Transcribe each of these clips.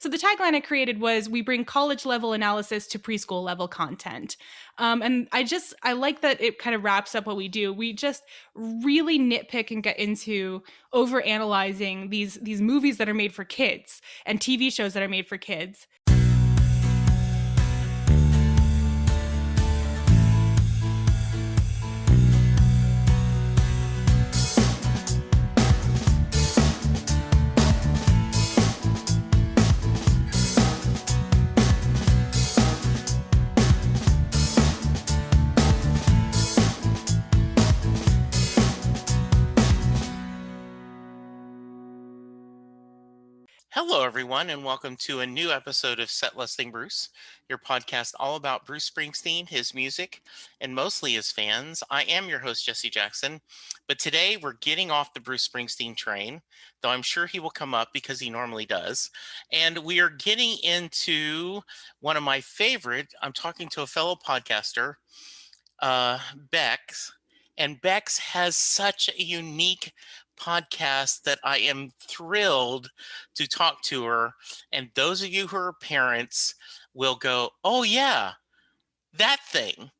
So the tagline I created was, "We bring college level analysis to preschool level content." And I like that it kind of wraps up what we do. We just really nitpick and get into over analyzing these movies that are made for kids and TV shows that are made for kids. Hello, everyone, and welcome to a new episode of Set Listing Bruce, your podcast all about Bruce Springsteen, his music, and mostly his fans. I am your host, Jesse Jackson, but today we're getting off the Bruce Springsteen train, though I'm sure he will come up because he normally does. And we are getting into one of my favorite, I'm talking to a fellow podcaster, Bex, and Bex has such a unique podcast that I am thrilled to talk to her. And those of you who are parents will go, "Oh yeah, that thing."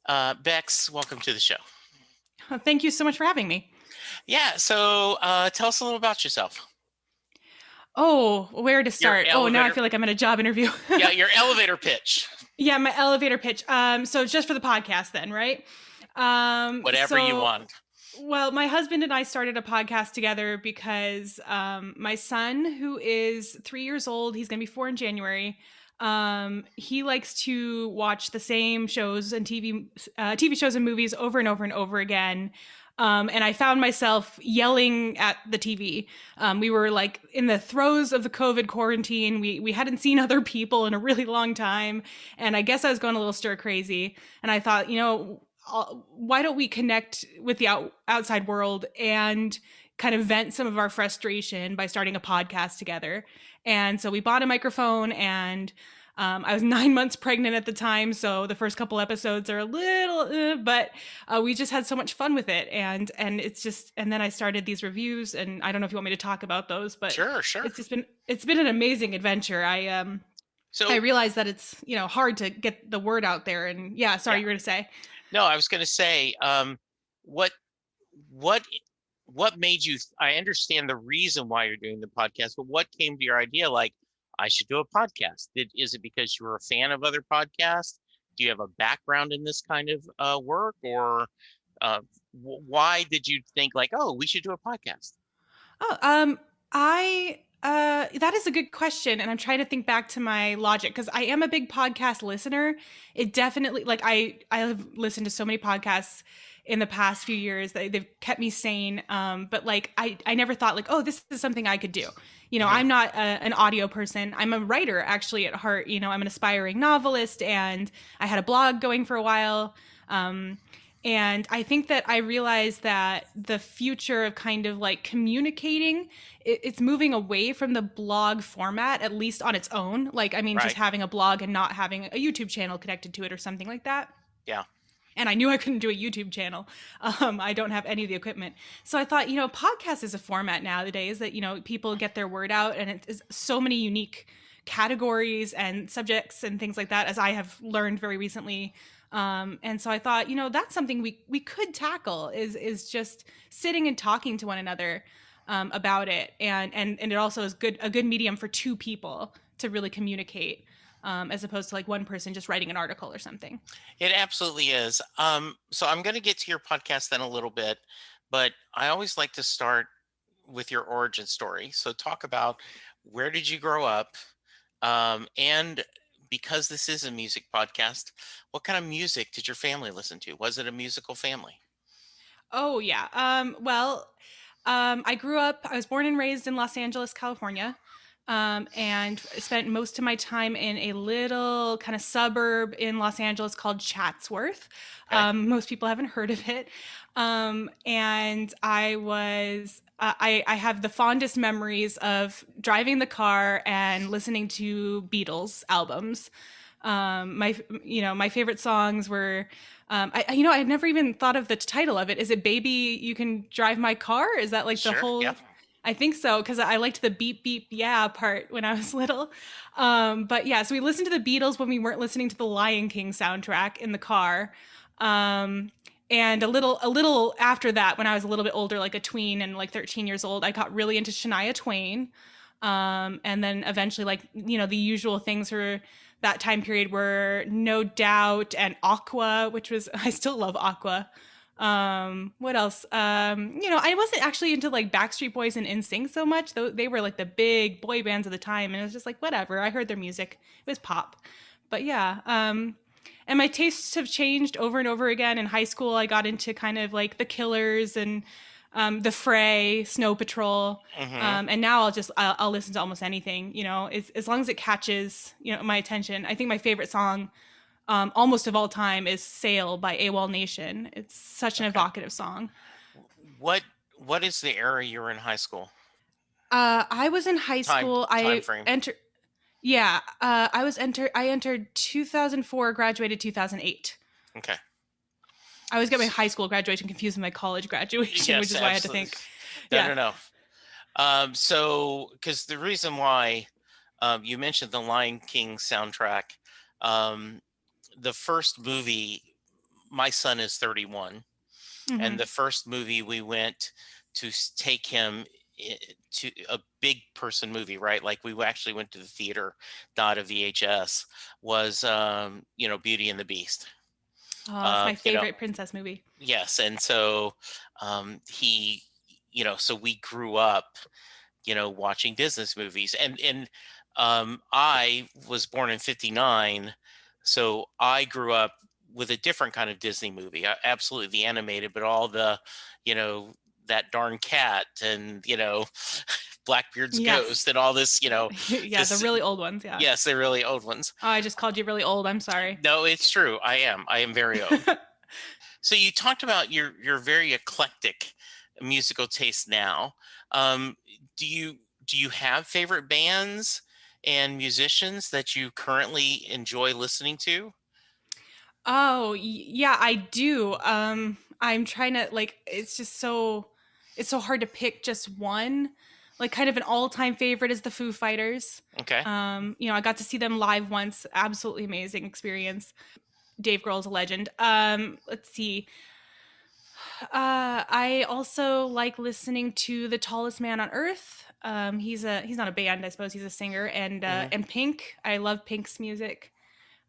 Bex, welcome to the show. Thank you so much for having me. Yeah, so tell us a little about yourself. Oh, where to start? Oh, now I feel like I'm in a job interview. Yeah, your elevator pitch. Yeah, my elevator pitch. So just for the podcast then, right? Whatever you want. Well, my husband and I started a podcast together because my son, who is 3 years old, he's going to be 4 in January. He likes to watch the same shows and TV shows and movies over and over and over again. And I found myself yelling at the TV. We were like in the throes of the COVID quarantine. We hadn't seen other people in a really long time. And I guess I was going a little stir crazy. And I thought, why don't we connect with the outside world and kind of vent some of our frustration by starting a podcast together? And so we bought a microphone, and I was 9 months pregnant at the time. So the first couple episodes are a little, but we just had so much fun with it. And then I started these reviews, and I don't know if you want me to talk about those, but Sure. It's been an amazing adventure. I realized that it's, hard to get the word out there. And yeah, sorry, you were going to say. No, I was going to say, what made you? I understand the reason why you're doing the podcast, but what came to your idea? Like, I should do a podcast. Is it because you were a fan of other podcasts? Do you have a background in this kind of work, or why did you think like, oh, we should do a podcast? That is a good question. And I'm trying to think back to my logic, because I am a big podcast listener. It definitely, like, I have listened to so many podcasts in the past few years that they've kept me sane. But like, I never thought like, oh, this is something I could do. I'm not an audio person. I'm a writer actually at heart. I'm an aspiring novelist, and I had a blog going for a while. And I think that I realized that the future of kind of like communicating, it's moving away from the blog format, at least on its own. Like, I mean, Right. Just having a blog and not having a YouTube channel connected to it or something like that. Yeah. And I knew I couldn't do a YouTube channel. I don't have any of the equipment. So I thought, podcast is a format nowadays that, people get their word out, and it is so many unique categories and subjects and things like that, as I have learned very recently. And so I thought, that's something we could tackle is just sitting and talking to one another about it. And it also is a good medium for two people to really communicate, as opposed to like one person just writing an article or something. It absolutely is. So I'm going to get to your podcast then a little bit, but I always like to start with your origin story. So talk about, where did you grow up? And because this is a music podcast, what kind of music did your family listen to? Was it a musical family? Oh, yeah. I was born and raised in Los Angeles, California, and spent most of my time in a little kind of suburb in Los Angeles called Chatsworth. Okay. Most people haven't heard of it. And I have the fondest memories of driving the car and listening to Beatles albums. My favorite songs were, I had never even thought of the title of it. Is it "Baby, You Can Drive My Car"? Is that like the Sure. whole? Yeah. I think so because I liked the beep beep yeah part when I was little. But yeah, so we listened to the Beatles when we weren't listening to the Lion King soundtrack in the car. Um, and a little after that, when I was a little bit older, like a tween and like 13 years old, I got really into Shania Twain. And then eventually, like, the usual things for that time period were No Doubt and Aqua, which was, I still love Aqua. What else? I wasn't actually into like Backstreet Boys and NSYNC so much, though they were like the big boy bands of the time, and it was just like whatever. I heard their music. It was pop. But yeah, and my tastes have changed over and over again. In high school, I got into kind of like the Killers and the Fray, Snow Patrol, Hmm. and now I'll listen to almost anything. As long as it catches my attention. I think my favorite song almost of all time is Sail by AWOL Nation. It's such an Okay. evocative song. What what is the era you were in high school? I was in high Time school. time frame. Yeah, I entered 2004, graduated 2008. Okay. I always get my high school graduation confused with my college graduation, which Yes, is why I had to absolutely. think. No, Yeah. no, no. So, because the reason why you mentioned the Lion King soundtrack, um, the first movie, my son is 31, and Hmm. the first movie we went to take him to a big person movie, right? Like we actually went to the theater, not a VHS, was, Beauty and the Beast. Oh, that's my You know, favorite princess movie. yes. And so he, so we grew up watching Disney movies. And I was born in '59, so I grew up with a different kind of Disney movie. Absolutely the animated, but all the, you know, that darn cat and Blackbeard's Yes. ghost and all this, Yeah, the this. really old ones. Yeah. Yes, they're really old ones. Oh, I just called you really old. I'm sorry. No, it's true. I am very old. So you talked about your very eclectic musical taste now. Um, do you have favorite bands and musicians that you currently enjoy listening to? Oh, yeah, I do. I'm trying to like it's so hard to pick just one. Like kind of an all-time favorite is the Foo Fighters. Okay. I got to see them live once. Absolutely amazing experience. Dave Grohl's a legend. Let's see. I also like listening to The Tallest Man on Earth. He's not a band, I suppose. He's a singer, Hmm. and Pink. I love Pink's music.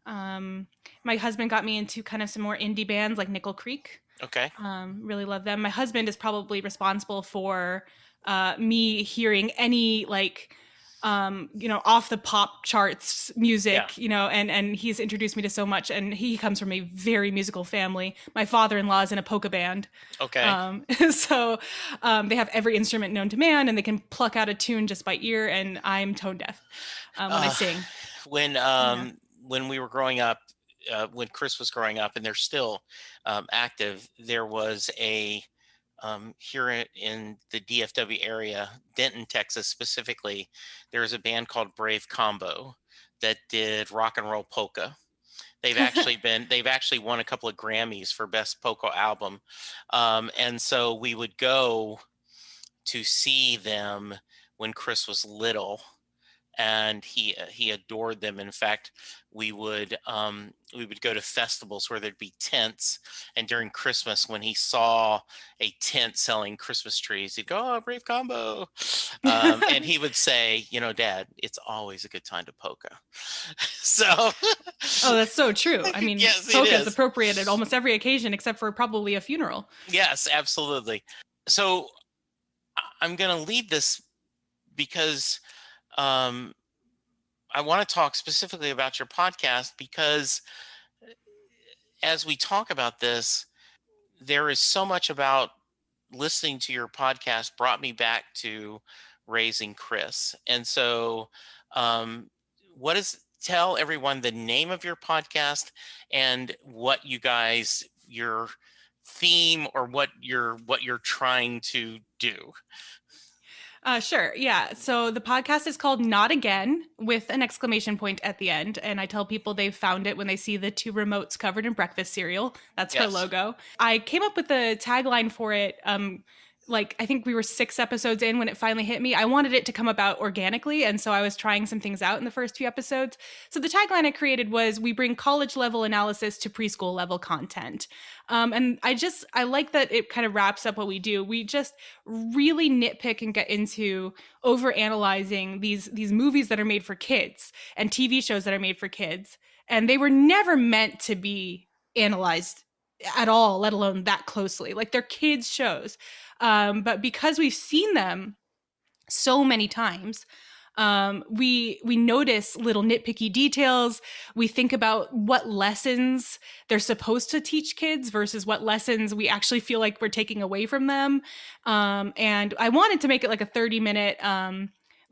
Um, my husband got me into kind of some more indie bands like Nickel Creek. Okay. Really love them. My husband is probably responsible for me hearing any like off the pop charts Yeah. music, and he's introduced me to so much. And he comes from a very musical family. My father-in-law is in a polka band. Okay. Um, so they have every instrument known to man, and they can pluck out a tune just by ear. And I'm tone deaf when I Uh, sing. when Yeah. when we were growing up, when Chris was growing up, and they're still active, there was a here in the DFW area, Denton, Texas specifically, there's a band called Brave Combo that did rock and roll polka. They've actually won a couple of Grammys for best polka album, and so we would go to see them when Chris was little, and he adored them. In fact, we would go to festivals where there'd be tents, and during Christmas, when he saw a tent selling Christmas trees, he'd go, "Oh, Brave Combo," and he would say, "Dad, it's always a good time to polka." So, Oh, that's so true. I mean, yes, it polka is is. appropriate at almost every occasion except for probably a funeral. Yes, absolutely. So I'm going to lead this because um, I want to talk specifically about your podcast because as we talk about this, there is so much about listening to your podcast brought me back to raising Chris. And so, um, what is tell everyone the name of your podcast and what you guys your theme or what you're trying to do. Sure. Yeah. So the podcast is called Not Again with an exclamation point at the end. And I tell people they've found it when they see the two remotes covered in breakfast cereal. That's our Yes. logo. I came up with the tagline for it like, I think we were 6 episodes in when it finally hit me. I wanted it to come about organically, and so I was trying some things out in the first few episodes. So the tagline I created was, "We bring college level analysis to preschool level content." And I like that it kind of wraps up what we do. We just really nitpick and get into over analyzing these movies that are made for kids and TV shows that are made for kids, and they were never meant to be analyzed at all, let alone that closely. Like, they're kids shows. But because we've seen them so many times, we notice little nitpicky details. We think about what lessons they're supposed to teach kids versus what lessons we actually feel like we're taking away from them. And I wanted to make it like a 30-minute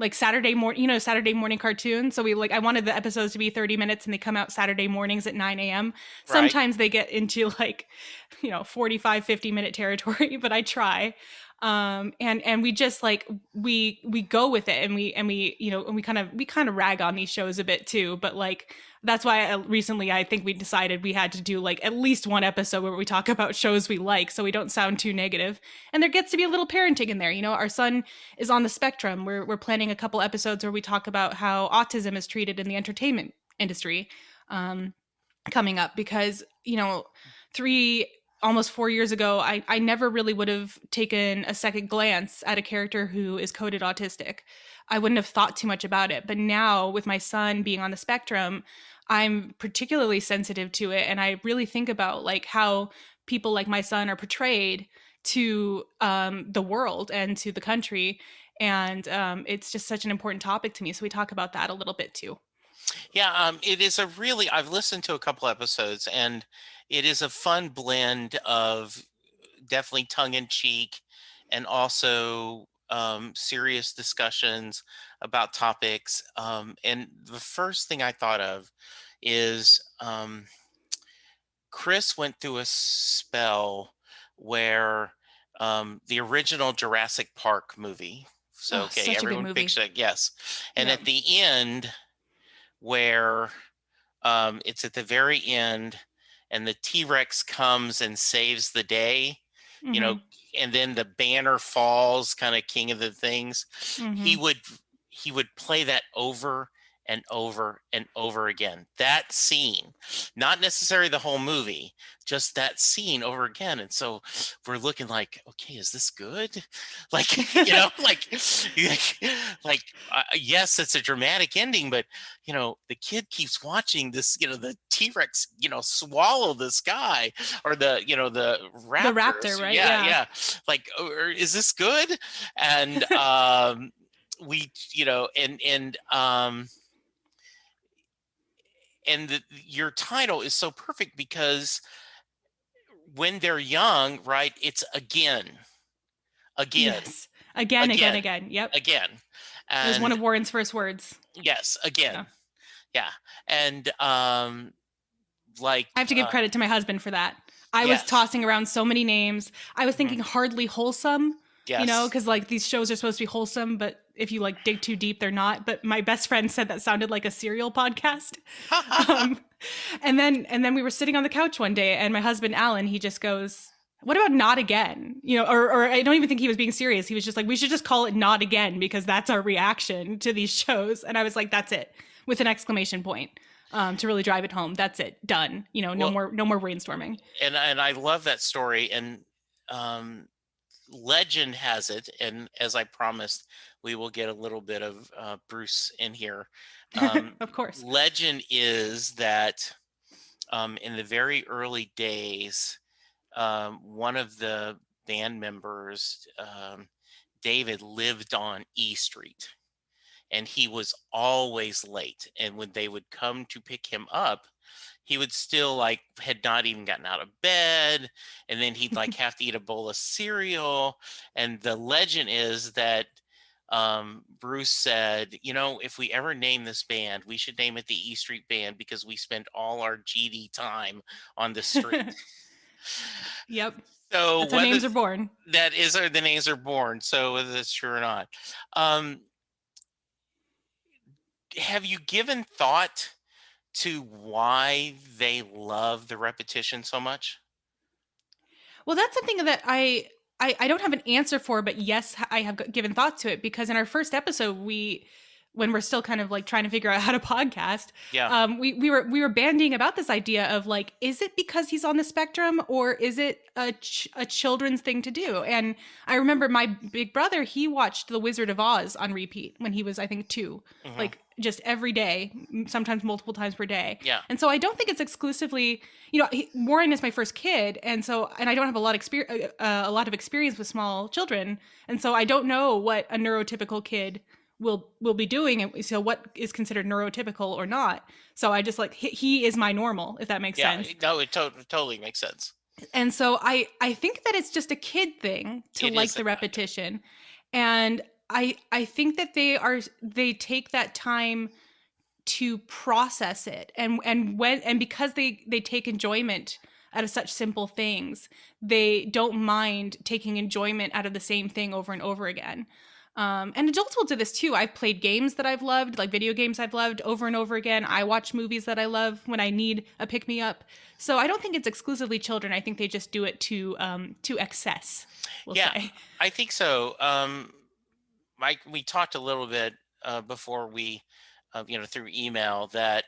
like Saturday morning, Saturday morning cartoon. So I wanted the episodes to be 30 minutes, and they come out Saturday mornings at 9 a.m. Right. Sometimes they get into 45, 50-minute territory, but I try. And we just we go with it, and we kind of rag on these shows a bit too, but like, that's why recently I think we decided we had to do like at least one episode where we talk about shows we like, so we don't sound too negative. And there gets to be a little parenting in there. Our son is on the spectrum. We're planning a couple episodes where we talk about how autism is treated in the entertainment industry, coming up, because 4 years ago, I never really would have taken a second glance at a character who is coded autistic. I wouldn't have thought too much about it. But now, with my son being on the spectrum, I'm particularly sensitive to it, and I really think about like how people like my son are portrayed to the world and to the country, and it's just such an important topic to me. So we talk about that a little bit too. Yeah, it is I've listened to a couple episodes, and it is a fun blend of definitely tongue in cheek and also serious discussions about topics. And the first thing I thought of is Chris went through a spell where the original Jurassic Park movie. So, Oh, okay, such a good everyone movie. picture that, yes. And Yeah. at the end, where it's at the very end, and the T-Rex comes and saves the day, you know, Mm-hmm. and then the banner falls, kind of king of the things. He Mm-hmm. would he would play that over and over and over again. That scene, not necessarily the whole movie, just that scene over again. And so we're looking like, okay, is this good? Like, yes, it's a dramatic ending, but the kid keeps watching this, the T-Rex, swallow this guy, or the The raptors. raptor, right? Yeah, Yeah. yeah. Like, or is this good? And we, your title is so perfect because when they're young, right, it's again, again, Yes. Again, again, again, again. Yep. again. It was one And of Warren's first words. yes, Yeah. again. Yeah. And like I have to give credit to my husband for that. I was yes, tossing around so many names. I was mhm, thinking hardly wholesome, yes. because like these shows are supposed to be wholesome, but if you like dig too deep, they're not. But my best friend said that sounded like a serial podcast. Um, and then we were sitting on the couch one day, and my husband Alan, he just goes, "What about not again?" Or I don't even think he was being serious. He was just like, "We should just call it not again because that's our reaction to these shows." And I was like, "That's it," with an exclamation point, to really drive it home. That's it, done. No Well, more, no more brainstorming. and I love that story. And um legend has it, and as I promised, we will get a little bit of Bruce in here. Of course. Legend is that in the very early days, one of the band members, David, lived on E Street, and he was always late. And when they would come to pick him up, he would still like had not even gotten out of bed, and then he'd like have to eat a bowl of cereal. And the legend is that Bruce said, if we ever name this band, we should name it the E Street Band because we spend all our GD time on the street. Yep. So That's how whether names are born. that is or the names are born, so whether that's true or not, um, have you given thought to why they love the repetition so much? Well, that's something that I don't have an answer for, but yes, I have given thought to it, because in our first episode, when we're still kind of like trying to figure out how to podcast, Yeah. we were bandying about this idea of like, is it because he's on the spectrum, or is it a children's thing to do? And I remember my big brother, he watched The Wizard of Oz on repeat when he was, I think, 2, Hmm. like just every day, sometimes multiple times per day. Yeah. And so I don't think it's exclusively, Warren is my first kid, and I don't have a lot of experience with small children, and so I don't know what a neurotypical kid will be doing, and so what is considered neurotypical or not. So I just like, he is my normal, if that makes Yeah. sense. No, it totally makes sense. And so I think that it's just a kid thing to It like is the repetition, and I think that they take that time to process it, and because they take enjoyment out of such simple things, they don't mind taking enjoyment out of the same thing over and over again. And adults will do this too. I've played games that I've loved, like video games I've loved, over and over again. I watch movies that I love when I need a pick me up. So I don't think it's exclusively children. I think they just do it to excess, we'll Yeah, say. I think so. Mike, we talked a little bit before we, through email that,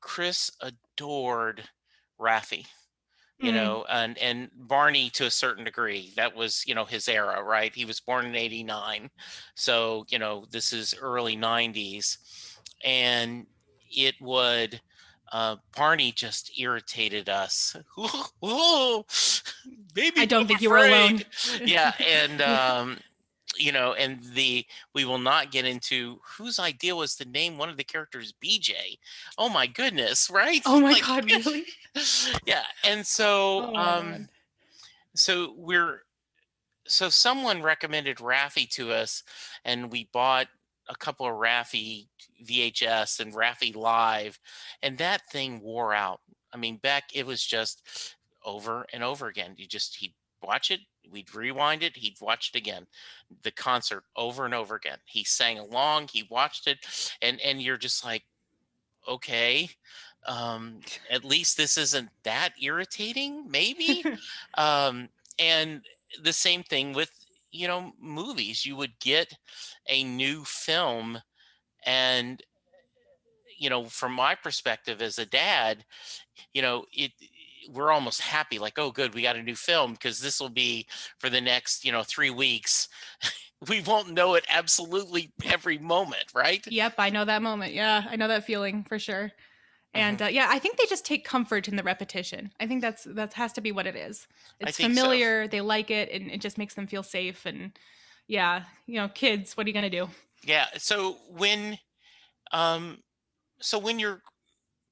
Chris adored Raffi, Mm, and Barney to a certain degree. That was, his era, right? He was born in '89, so this is early '90s, and it would. Barney just irritated us. Whoa, baby, I don't I'm think you were alone. afraid. Yeah, and Yeah. and we will not get into whose idea was to name one of the characters BJ. Oh my goodness, right? Oh my Like, God, really? yeah. And so Oh my God. so we're so someone recommended Raffi to us, and we bought a couple of Raffi VHS and Raffi Live, and that thing wore out. I mean, Beck, it was just over and over again. He'd watch it, we'd rewind it, he'd watch it again. The concert over and over again. He sang along, he watched it, and you're just like, okay, at least this isn't that irritating, maybe. um, and the same thing with movies. You would get a new film, and from my perspective as a dad, it we're almost happy, like, oh good, we got a new film, because this will be for the next 3 weeks. We won't know it absolutely every moment, right? Yep, I know that moment. Yeah, I know that feeling for sure. Hmm. And yeah, I think they just take comfort in the repetition. I think that has to be what it is. I It's think so. familiar, they like it, and it just makes them feel safe. And yeah, kids, what are you gonna do? Yeah, um when you're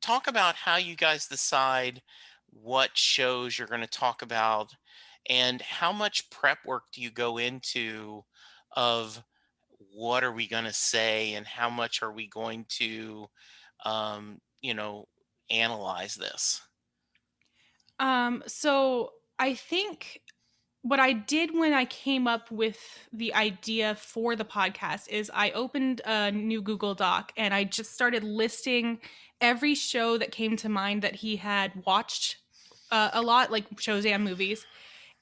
talk about how you guys decide what shows you're going to talk about, and how much prep work do you go into of what are we going to say, and how much are we going to um, you know analyze this. So I think what I did when I came up with the idea for the podcast is I opened a new Google Doc and I just started listing every show that came to mind that he had watched a lot, like shows and movies.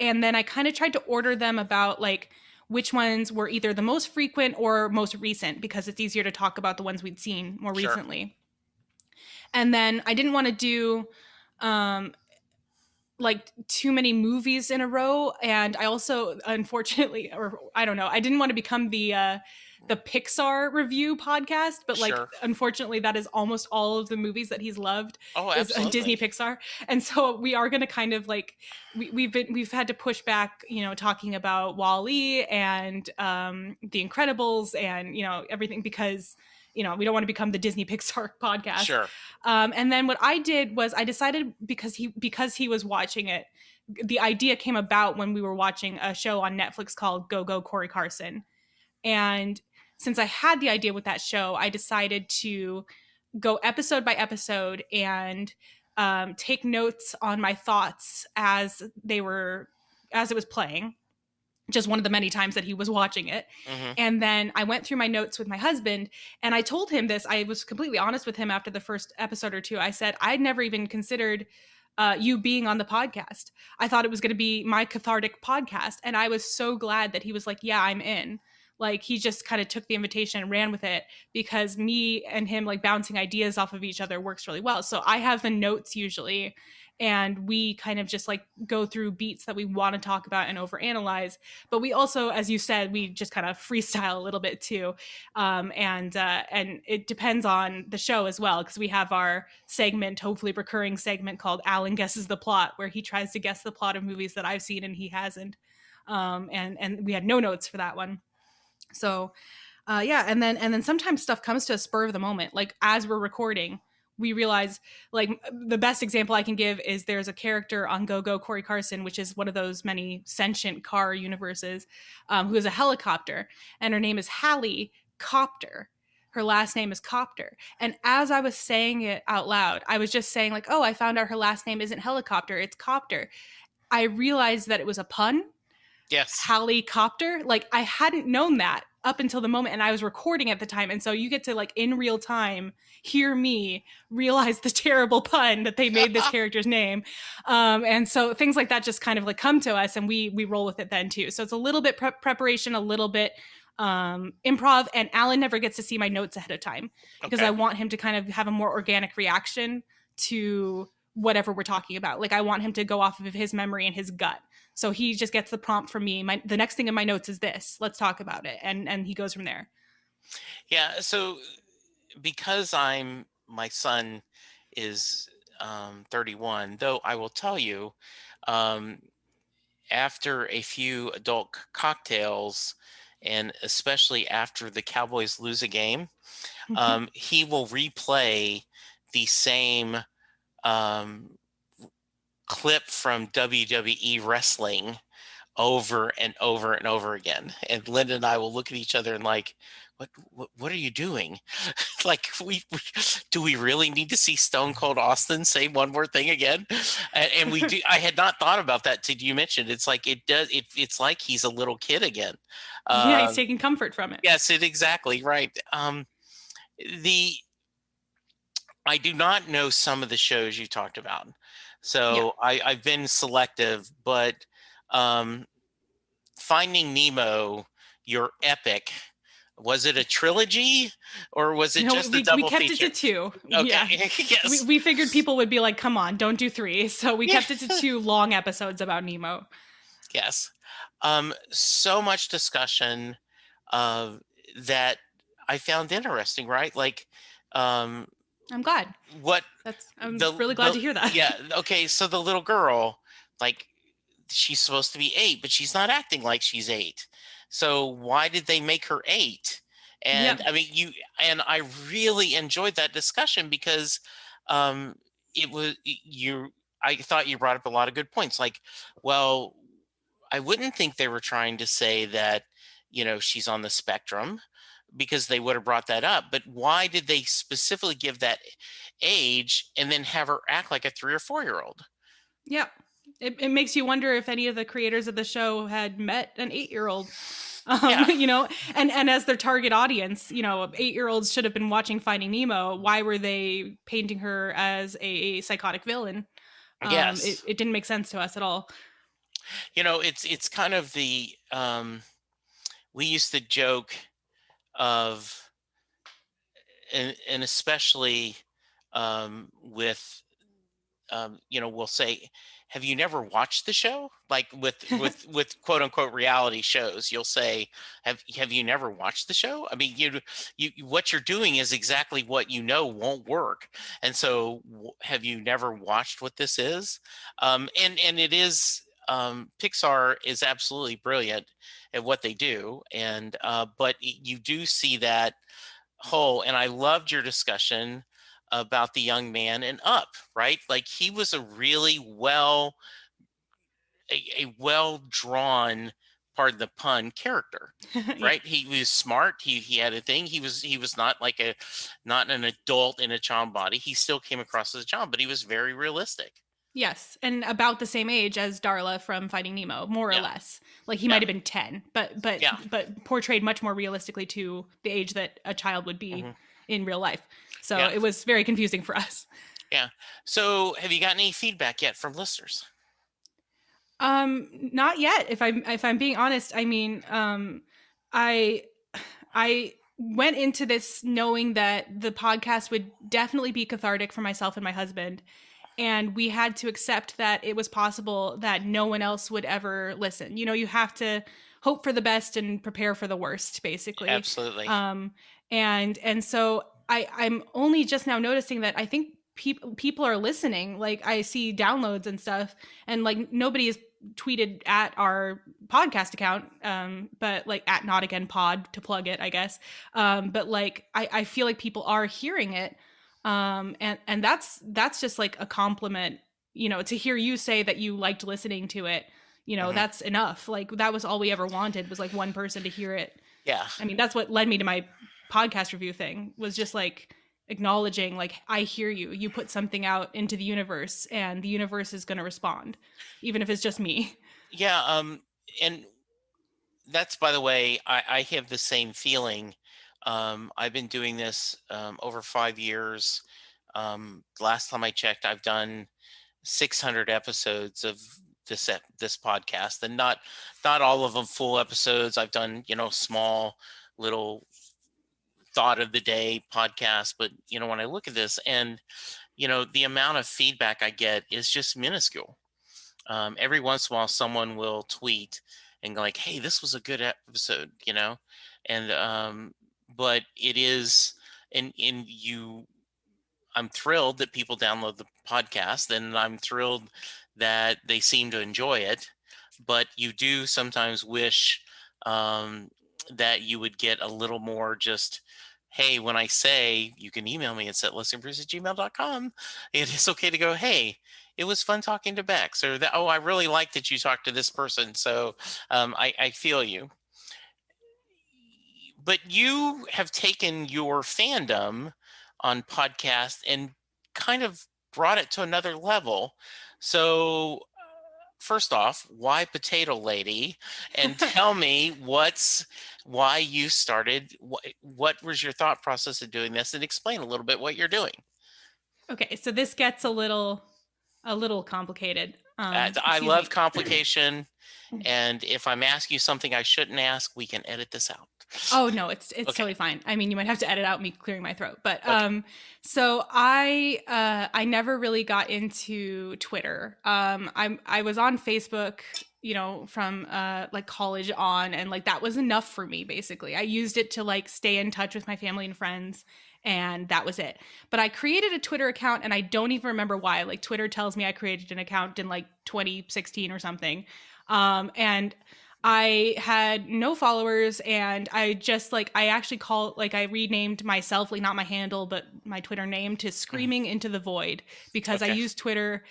And then I kind of tried to order them about like which ones were either the most frequent or most recent, because it's easier to talk about the ones we'd seen more Sure. recently. And then I didn't want to do um, like too many movies in a row, and I also, unfortunately, or I don't know, I didn't want to become the Pixar review podcast, but like Sure. unfortunately that is almost all of the movies that he's loved Oh, is Disney absolutely. Pixar. And so we are going to kind of like we've had to push back, talking about Wall-E and the Incredibles and everything, because we don't want to become the Disney Pixar podcast. Sure. And then what I did was I decided, because he was watching it, the idea came about when we were watching a show on Netflix called Go Go Corey Carson. And since I had the idea with that show, I decided to go episode by episode and take notes on my thoughts as it was playing, just one of the many times that he was watching it. Hmm. And then I went through my notes with my husband and I told him this. I was completely honest with him after the first episode or two. I said, I'd never even considered you being on the podcast. I thought it was going to be my cathartic podcast. And I was so glad that he was like, yeah, I'm in. Like, he just kind of took the invitation and ran with it, because me and him like bouncing ideas off of each other works really well. So I have the notes usually, and we kind of just like go through beats that we want to talk about and overanalyze. But we also, as you said, we just kind of freestyle a little bit too. And it depends on the show as well, because we have our segment, hopefully recurring segment, called Alan Guesses the Plot, where he tries to guess the plot of movies that I've seen and he hasn't. And we had no notes for that one. So yeah, and then sometimes stuff comes to a spur of the moment. Like, as we're recording, we realize, like, the best example I can give is there's a character on Go Go Corey Carson, which is one of those many sentient car universes, who is a helicopter, and her name is Hallie Copter. Her last name is Copter. And as I was saying it out loud, I was just saying, like, oh, I found out her last name isn't Helicopter, it's Copter. I realized that it was a pun. Yes. Helicopter. Like, I hadn't known that up until the moment, and I was recording at the time, and so you get to, like, in real time hear me realize the terrible pun that they made this character's name. And so things like that just kind of like come to us, and we roll with it then too. So it's a little bit preparation, a little bit improv, and Alan never gets to see my notes ahead of time, because Okay. I want him to kind of have a more organic reaction to whatever we're talking about. Like, I want him to go off of his memory and his gut. So he just gets the prompt from me. The next thing in my notes is this. Let's talk about it, and he goes from there. Yeah. So because my son is 31, though I will tell you, um, after a few adult cocktails, and especially after the Cowboys lose a game, he will replay the same um, clip from WWE wrestling over and over and over again. And Linda and I will look at each other and like, what are you doing? Like, do we really need to see Stone Cold Austin say one more thing again? And we do. I had not thought about that till you mentioned. It's like it's like he's a little kid again. Yeah, he's taking comfort from it. Yes, exactly right. The I do not know some of the shows you talked about, so I've been selective, but um, Finding Nemo, your epic. Was it a trilogy, or was it No, just a we double kept feature? it to 2. Okay. Yeah. Yes. We figured people would be like, come on, don't do 3. So we Yeah. kept it to 2 long episodes about Nemo. Yes. So much discussion that I found interesting, right? Like, um, I'm glad. what I'm really glad to hear that. Yeah. Okay. So the little girl, like, she's supposed to be 8, but she's not acting like she's 8. So why did they make her 8? And Yep. I mean, I really enjoyed that discussion, because um, it was I thought you brought up a lot of good points. Like, well, I wouldn't think they were trying to say that, she's on the spectrum, because they would have brought that up. But why did they specifically give that age and then have her act like a 3 or 4-year-old? Yep. It makes you wonder if any of the creators of the show had met an 8-year-old. Yeah. And as their target audience, 8-year-olds should have been watching Finding Nemo. Why were they painting her as a psychotic villain? Yes. It didn't make sense to us at all. It's kind of the we used to joke of, and especially with we'll say, have you never watched the show? Like, with quote unquote reality shows, you'll say, have you never watched the show? I mean, you what you're doing is exactly what won't work. And so, have you never watched what this is? And it is, Pixar is absolutely brilliant at what they do, and but you do see that whole. And I loved your discussion about the young man in Up, right? Like, he was a really a well drawn, pardon the pun, character, Yeah. right? He was smart. He had a thing. He was not like not an adult in a child body. He still came across as a child, but he was very realistic. Yes, and about the same age as Darla from Finding Nemo, more or Yeah. less. Like, he Yeah. might have been 10, but Yeah. portrayed much more realistically to the age that a child would be Mhm. in real life. So Yeah. it was very confusing for us. Yeah. So have you got any feedback yet from listeners? Not yet. If I'm being honest, I mean, I I went into this knowing that the podcast would definitely be cathartic for myself and my husband, and we had to accept that it was possible that no one else would ever listen. You know, you have to hope for the best and prepare for the worst, basically. Absolutely. um and so I'm only just now noticing that I think people are listening. Like, I see downloads and stuff, and like nobody has tweeted at our podcast account, but like at Not Again Pod to plug it, I guess. But like I feel like people are hearing it, and that's just like a compliment, you know, to hear you say that you liked listening to it. You know, Hmm. that's enough. Like, that was all we ever wanted, was like one person to hear it. Yeah. I mean, that's what led me to my podcast review thing, was just like acknowledging, like, I hear you, you put something out into the universe and the universe is going to respond, even if it's just me. Yeah. And that's, by the way, I have the same feeling. I've been doing this over 5 years. Last time I checked, I've done 600 episodes of this podcast, and not all of them full episodes. I've done, small little thought of the day podcast. But when I look at this, and the amount of feedback I get is just minuscule. Every once in a while someone will tweet and go like, hey, this was a good episode, and but it is, and you I'm thrilled that people download the podcast, and I'm thrilled that they seem to enjoy it. But you do sometimes wish um, that you would get a little more just, hey, when I say you can email me at setlistenbruce@gmail.com, it is okay to go, hey, it was fun talking to Bex, or that, oh, I really like that you talked to this person. So I feel you. But you have taken your fandom on podcast and kind of brought it to another level. So first off, why Potato Lady? And tell me why you started. What was your thought process of doing this? And explain a little bit what you're doing. Okay, so this gets a little complicated. I Excuse love me. complication, and if I'm asking you something I shouldn't ask, we can edit this out. Oh no, it's Okay. totally fine. I mean, you might have to edit out me clearing my throat, but Okay. so I never really got into Twitter. I was on Facebook, you know, from like college on, and like that was enough for me. Basically, I used it to like stay in touch with my family and friends, and that was it. But I created a Twitter account, and I don't even remember why. Like, Twitter tells me I created an account in like 2016 or something, and I had no followers, and I just like, I actually call, like, I renamed myself, like not my handle but my Twitter name, to Mhm. Screaming into the Void, because I Okay. used Twitter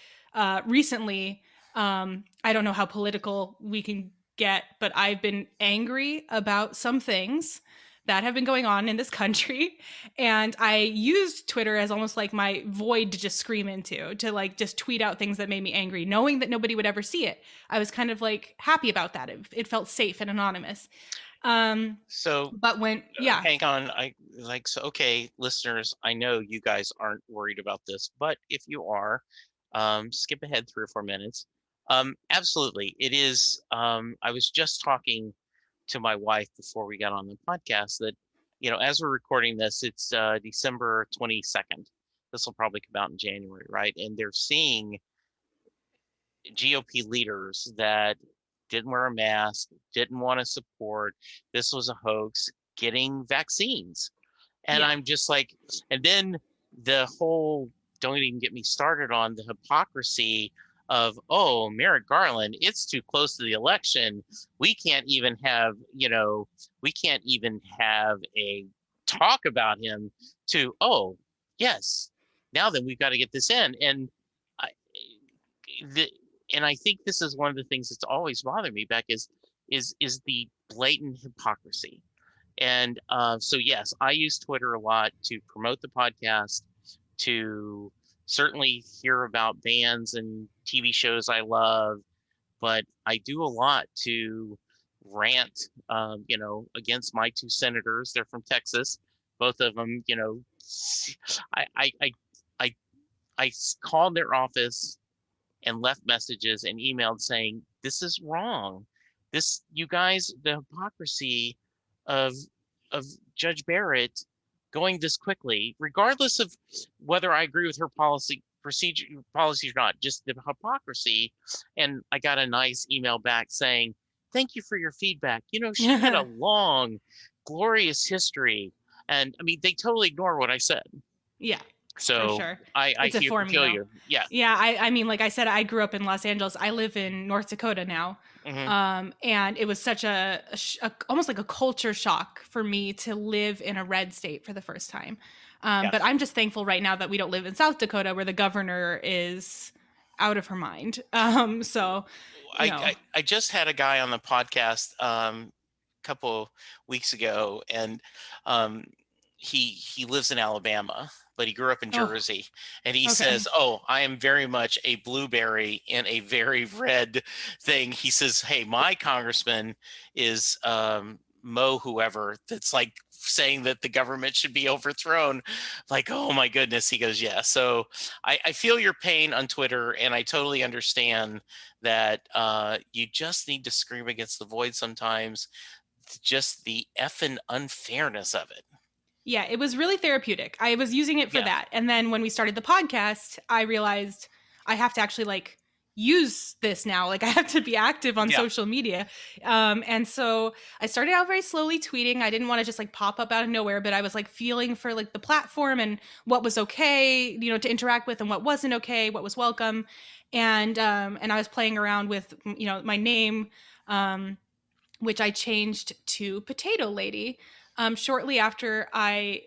recently. I don't know how political we can get, but I've been angry about some things that have been going on in this country, and I used Twitter as almost like my void to just scream into, to like just tweet out things that made me angry, knowing that nobody would ever see it. I was kind of like happy about that. It felt safe and anonymous. Um, So but when, yeah, hang on. So okay, listeners, I know you guys aren't worried about this, but if you are, skip ahead 3 or 4 minutes. Absolutely, it is. I was just talking to my wife before we got on the podcast that, as we're recording this, it's December 22nd. This will probably come out in January, right? And they're seeing GOP leaders that didn't wear a mask, didn't want to support, this was a hoax, getting vaccines. And yeah, I'm just like, and then the whole, don't even get me started on the hypocrisy of, oh, Merrick Garland, it's too close to the election. We can't even have, we can't even have a talk about him, to, oh, yes, now then we've got to get this in. And I, the, and I think this is one of the things that's always bothered me, Beck, is the blatant hypocrisy. And so, yes, I use Twitter a lot to promote the podcast, to certainly hear about bands and TV shows I love, but I do a lot to rant, against my two senators. They're from Texas, both of them. I, I, I, I called their office and left messages and emailed saying, this is wrong. You guys, the hypocrisy of of Judge Barrett going this quickly, regardless of whether I agree with her policies or not, just the hypocrisy. And I got a nice email back saying, thank you for your feedback. She had a long, glorious history. And I mean, they totally ignore what I said. Yeah, for So sure. I It's a for me feel though. you. Yeah. Yeah, I mean, like I said, I grew up in Los Angeles. I live in North Dakota now. Hmm. And it was such almost like a culture shock for me to live in a red state for the first time. Yeah. But I'm just thankful right now that we don't live in South Dakota where the governor is out of her mind. So, you know, I just had a guy on the podcast couple weeks ago, and um, he lives in Alabama, but he grew up in oh, Jersey, and he okay. says, "Oh, I am very much a blueberry in a very red thing." He says, "Hey, my congressman is Mo whoever that's like saying that the government should be overthrown." Like, oh my goodness. He goes, "Yeah." So I feel your pain on Twitter, and I totally understand that you just need to scream against the void sometimes, just the effing unfairness of it. Yeah, it was really therapeutic. I was using it for Yeah. that. And then when we started the podcast, I realized I have to actually like use this now. Like I have to be active on Yeah. social media. And so I started out very slowly tweeting. I didn't want to just like pop up out of nowhere, but I was like feeling for like the platform and what was okay, to interact with and what wasn't okay, what was welcome. And I was playing around with, my name, which I changed to Potato Lady shortly after I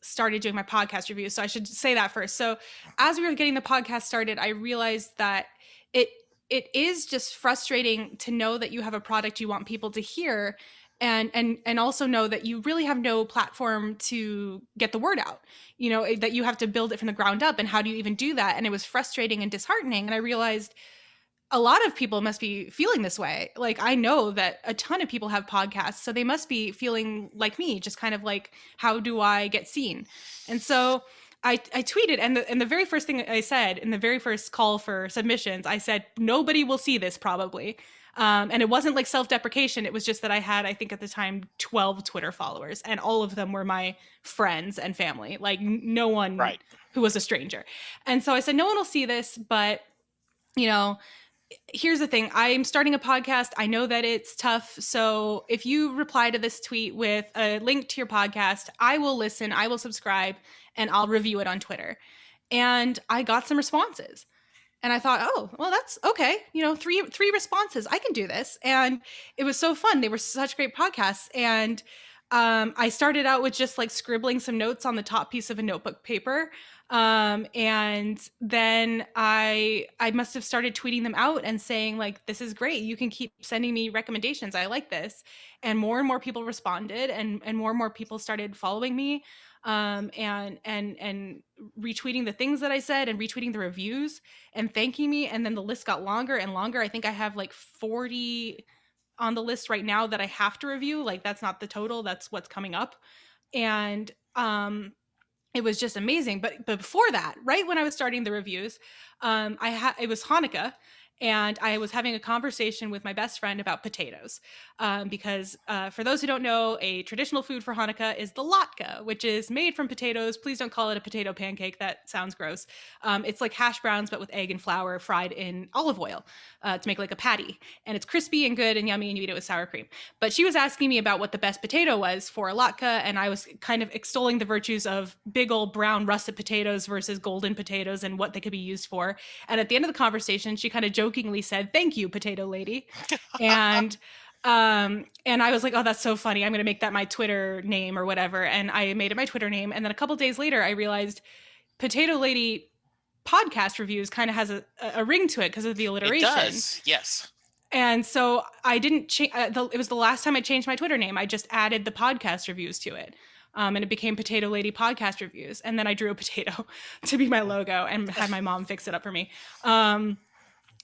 started doing my podcast reviews. So I should say that first. So as we were getting the podcast started, I realized that it it is just frustrating to know that you have a product you want people to hear and also know that you really have no platform to get the word out, that you have to build it from the ground up. And how do you even do that? And it was frustrating and disheartening. And I realized a lot of people must be feeling this way. Like I know that a ton of people have podcasts, so they must be feeling like me, just kind of like, how do I get seen? And so I tweeted, and the very first thing I said in the very first call for submissions, I said nobody will see this probably. And it wasn't like self-deprecation. It was just that I had, I think at the time, 12 Twitter followers, and all of them were my friends and family. Like no one Right. who was a stranger. And so I said, no one will see this, but you know here's the thing. I'm starting a podcast. I know that it's tough. So if you reply to this tweet with a link to your podcast, I will listen, I will subscribe, and I'll review it on Twitter. And I got some responses. And I thought, oh, well, that's okay. Three responses. I can do this. And it was so fun. They were such great podcasts. And I started out with just like scribbling some notes on the top piece of a notebook paper. And then I must have started tweeting them out and saying like, this is great. You can keep sending me recommendations. I like this. And more people responded, and more people started following me, and retweeting the things that I said and retweeting the reviews and thanking me. And then the list got longer and longer. I think I have like 40 on the list right now that I have to review. Like that's not the total, that's what's coming up. And it was just amazing. But before that, right when I was starting the reviews, it was Hanukkah, and I was having a conversation with my best friend about potatoes, because for those who don't know, a traditional food for Hanukkah is the latke, which is made from potatoes. Please don't call it a potato pancake. That sounds gross. It's like hash browns, but with egg and flour fried in olive oil to make like a patty. And it's crispy and good and yummy, and you eat it with sour cream. But she was asking me about what the best potato was for a latke, and I was kind of extolling the virtues of big old brown russet potatoes versus golden potatoes and what they could be used for. And at the end of the conversation, she kind of jokingly said, "Thank you, potato lady." and and I was like, oh, that's so funny. I'm going to make that my Twitter name or whatever. And I made it my Twitter name. And then a couple days later, I realized Potato Lady podcast reviews kind of has a ring to it because of the It alliteration. does. Yes. And so I didn't change. It was the last time I changed my Twitter name. I just added the podcast reviews to it. And it became Potato Lady Podcast Reviews. And then I drew a potato to be my logo and had my mom fix it up for me.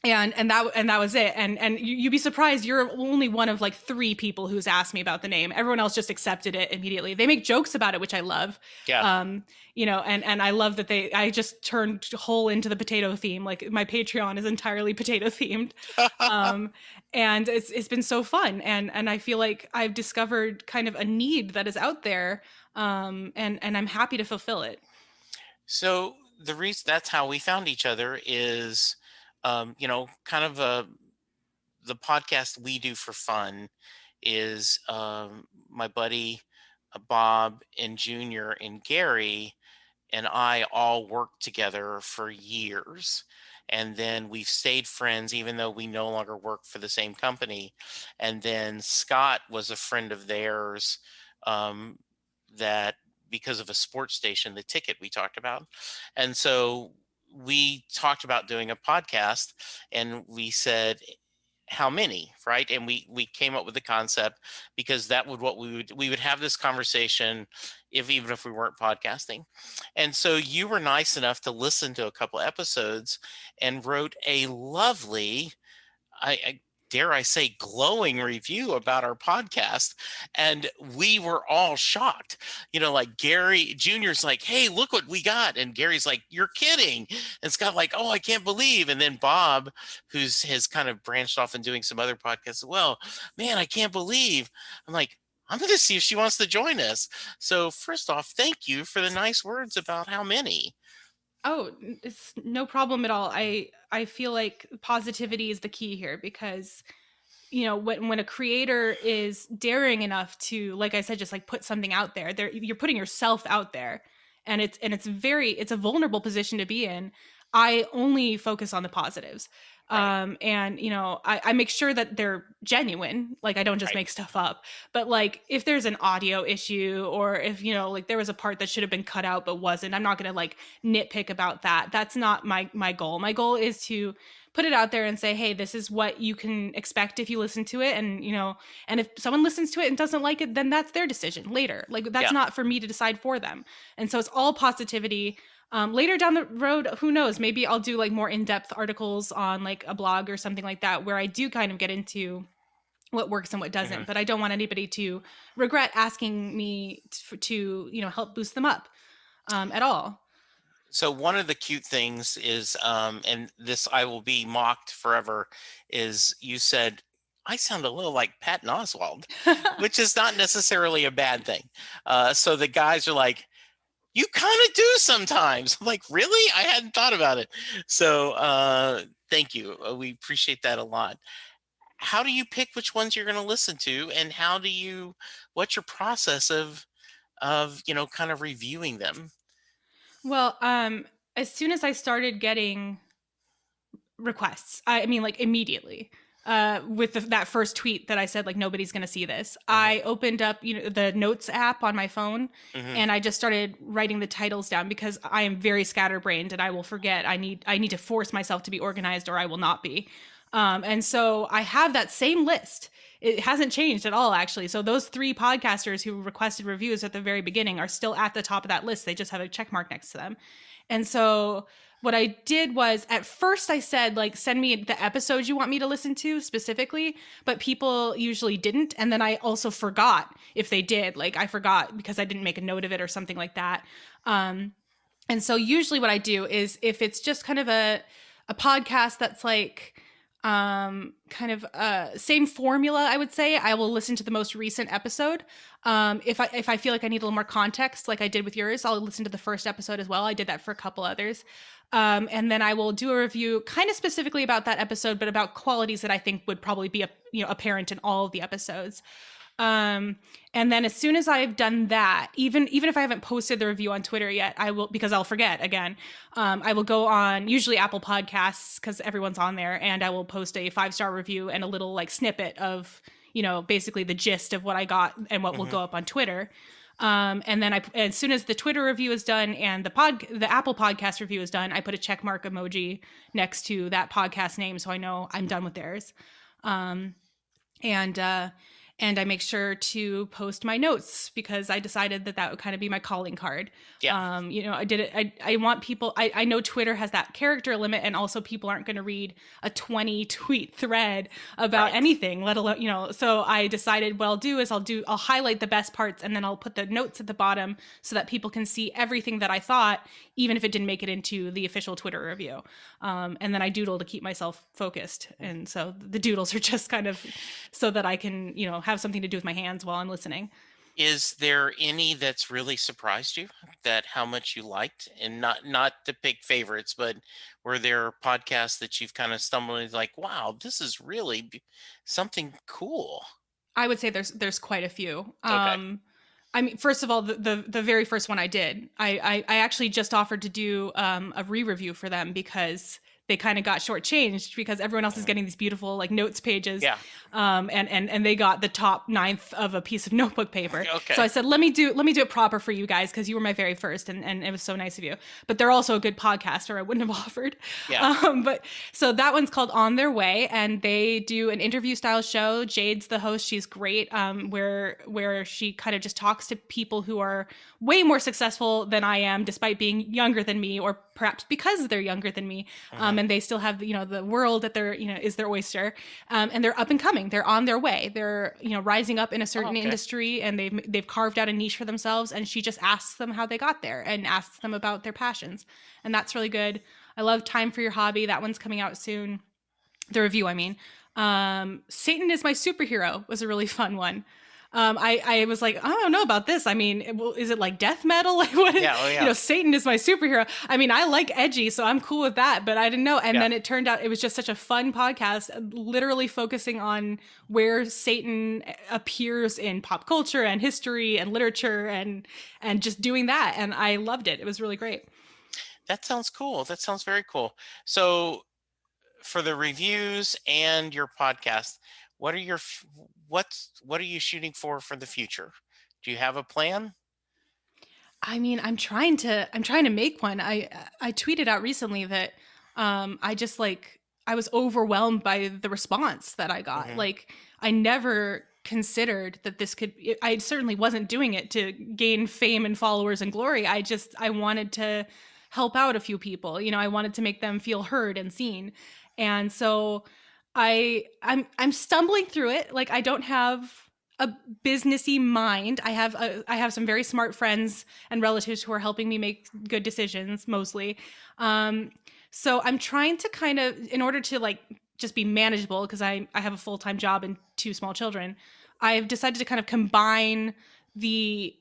and that was it. And you'd be surprised, you're only one of like 3 people who's asked me about the name. Everyone else just accepted it immediately. They make jokes about it, which I love. Yeah. And I love that I just turned whole into the potato theme. Like my Patreon is entirely potato themed. um and it's been so fun, and I feel like I've discovered kind of a need that is out there, and I'm happy to fulfill it. So the reason that's how we found each other is, kind of the podcast we do for fun is my buddy Bob and Junior and Gary and I all worked together for years. And then we've stayed friends, even though we no longer work for the same company. And then Scott was a friend of theirs, um, that because of a sports station, the ticket we talked about. And so we talked about doing a podcast, and we said, how many, right? And we came up with the concept because that would what we would have this conversation if even if we weren't podcasting. And so you were nice enough to listen to a couple episodes and wrote a lovely, I dare I say, glowing review about our podcast. And we were all shocked. Like Gary Jr.'s like, hey, look what we got. And Gary's like, you're kidding. And Scott like, oh, I can't believe. And then Bob, who's has kind of branched off and doing some other podcasts as well, man, I can't believe. I'm like, I'm going to see if she wants to join us. So first off, thank you for the nice words about how many. Oh, it's no problem at all. I feel like positivity is the key here, because when a creator is daring enough to, like I said, just like put something out there, you're putting yourself out there, and it's a vulnerable position to be in. I only focus on the positives. Right. And I make sure that they're genuine. Like I don't just Right. make stuff up. But like if there's an audio issue, or if like there was a part that should have been cut out but wasn't, I'm not gonna like nitpick about that. That's not my goal. My goal is to put it out there and say, hey, this is what you can expect if you listen to it. And if someone listens to it and doesn't like it, then that's their decision later. Like that's Yeah. not for me to decide for them. And so it's all positivity. Later down the road, who knows, maybe I'll do like more in-depth articles on like a blog or something like that, where I do kind of get into what works and what doesn't. Mhm. But I don't want anybody to regret asking me to help boost them up, at all. So one of the cute things is, and this I will be mocked forever, is you said, I sound a little like Patton Oswald, which is not necessarily a bad thing. So the guys are like, you kind of do sometimes. I'm like, really? I hadn't thought about it. So thank you. We appreciate that a lot. How do you pick which ones you're going to listen to, and what's your process of kind of reviewing them? Well, as soon as I started getting requests, I mean, like immediately, with that first tweet that I said, like, nobody's going to see this, Hmm. I opened up, the notes app on my phone, Hmm. and I just started writing the titles down, because I am very scatterbrained and I will forget. I need to force myself to be organized, or I will not be. And so I have that same list. It hasn't changed at all, actually. So those 3 podcasters who requested reviews at the very beginning are still at the top of that list. They just have a check mark next to them. And so what I did was, at first I said, like, send me the episodes you want me to listen to specifically, but people usually didn't. And then I also forgot if they did. Like, I forgot because I didn't make a note of it or something like that. And so usually what I do is, if it's just kind of a podcast that's like kind of same formula, I would say, I will listen to the most recent episode. If I feel like I need a little more context, like I did with yours, I'll listen to the first episode as well. I did that for a couple others. And then I will do a review kind of specifically about that episode, but about qualities that I think would probably be apparent in all of the episodes. Um, and then as soon as I've done that, even if I haven't posted the review on Twitter yet, I will, because I'll forget again. I will go on, usually Apple Podcasts, because everyone's on there, and I will post a 5-star review and a little like snippet of basically the gist of what I got and what will Hmm. go up on Twitter. And then as soon as the Twitter review is done and the Apple Podcast review is done, I put a check mark emoji next to that podcast name, so I know I'm done with theirs. Um, and and I make sure to post my notes because I decided that that would kind of be my calling card. Yeah. I did it. I want people. I know Twitter has that character limit, and also people aren't going to read a 20 tweet thread about Right. anything, let alone So I decided what I'll do is I'll highlight the best parts, and then I'll put the notes at the bottom so that people can see everything that I thought, even if it didn't make it into the official Twitter review. And then I doodle to keep myself focused, and so the doodles are just kind of so that I can have something to do with my hands while I'm listening. Is there any that's really surprised you that how much you liked, and not to pick favorites, but were there podcasts that you've kind of stumbled into like, wow, this is really something cool? I would say there's quite a few. Okay. I mean, first of all, the very first one I did, I actually just offered to do a re-review for them because they kind of got shortchanged because everyone else is Mhm. getting these beautiful like notes pages, Yeah. and they got the top ninth of a piece of notebook paper. So Okay. I said, let me do it proper for you guys because you were my very first, and it was so nice of you. But they're also a good podcaster. I wouldn't have offered. Yeah. But so that one's called On Their Way, and they do an interview style show. Jade's the host. She's great. Where she kind of just talks to people who are way more successful than I am, despite being younger than me, or perhaps because they're younger than me. Hmm. And they still have the world that they're is their oyster, and they're up and coming. They're on their way. They're rising up in a Oh, certain okay. industry, and they've carved out a niche for themselves. And she just asks them how they got there and asks them about their passions, and that's really good. I love Time for Your Hobby. That one's coming out soon. The review, I mean. Satan is My Superhero was a really fun one. I was like, I don't know about this. I mean, is it like death metal? Like what is, Yeah. Oh, yeah. Satan is my superhero. I mean, I like edgy, so I'm cool with that, but I didn't know. And Yeah. then it turned out it was just such a fun podcast, literally focusing on where Satan appears in pop culture and history and literature and just doing that. And I loved it. It was really great. That sounds cool. That sounds very cool. So, for the reviews and your podcast, what are your what are you shooting for the future? Do you have a plan? I mean, I'm trying to make one. I tweeted out recently that I just like I was overwhelmed by the response that I got. Hmm. Like I never considered that I certainly wasn't doing it to gain fame and followers and glory. I wanted to help out a few people. I wanted to make them feel heard and seen. And so I'm stumbling through it. Like I don't have a businessy mind. I have some very smart friends and relatives who are helping me make good decisions mostly. Um, so I'm trying to kind of, in order to like just be manageable, because I have a full time job and two small children. I've decided to kind of combine the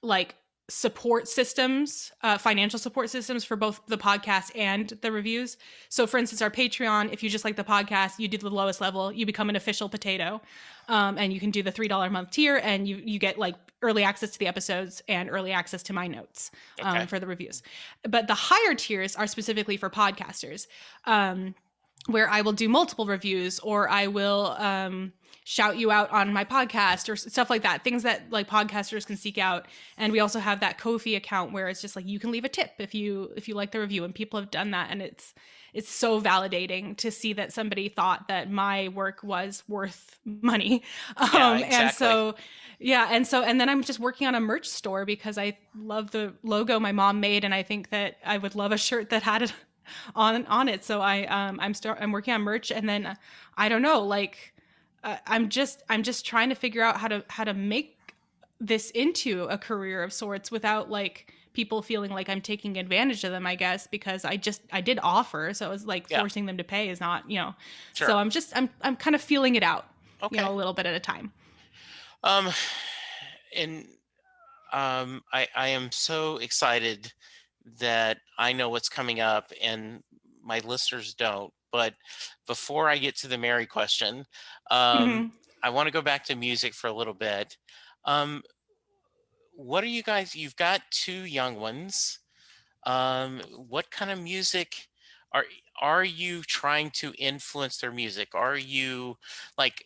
like support systems, financial support systems for both the podcast and the reviews. So, for instance, our Patreon, if you just like the podcast, you do the lowest level, you become an official potato, and you can do the $3 a month tier, and you get like early access to the episodes and early access to my notes Okay. for the reviews. But the higher tiers are specifically for podcasters. Where I will do multiple reviews, or I will shout you out on my podcast or stuff like that. Things that like podcasters can seek out. And we also have that Ko-fi account where it's just like you can leave a tip if you like the review, and people have done that, and it's so validating to see that somebody thought that my work was worth money. Yeah, And exactly. so yeah, and then I'm just working on a merch store because I love the logo my mom made, and I think that I would love a shirt that had it on it. So I'm working on merch, and then I don't know, like I'm just trying to figure out how to make this into a career of sorts without like people feeling like I'm taking advantage of them, I guess, because I did offer, so it was like Yeah, forcing them to pay is not. So sure. I'm kind of feeling it out, Okay. a little bit at a time. Um, and I am so excited that I know what's coming up and my listeners don't. But before I get to the Mary question, um, Hmm. I want to go back to music for a little bit. Um, what are you guys? You've got two young ones. What kind of music are are you trying to influence their music? Are you like,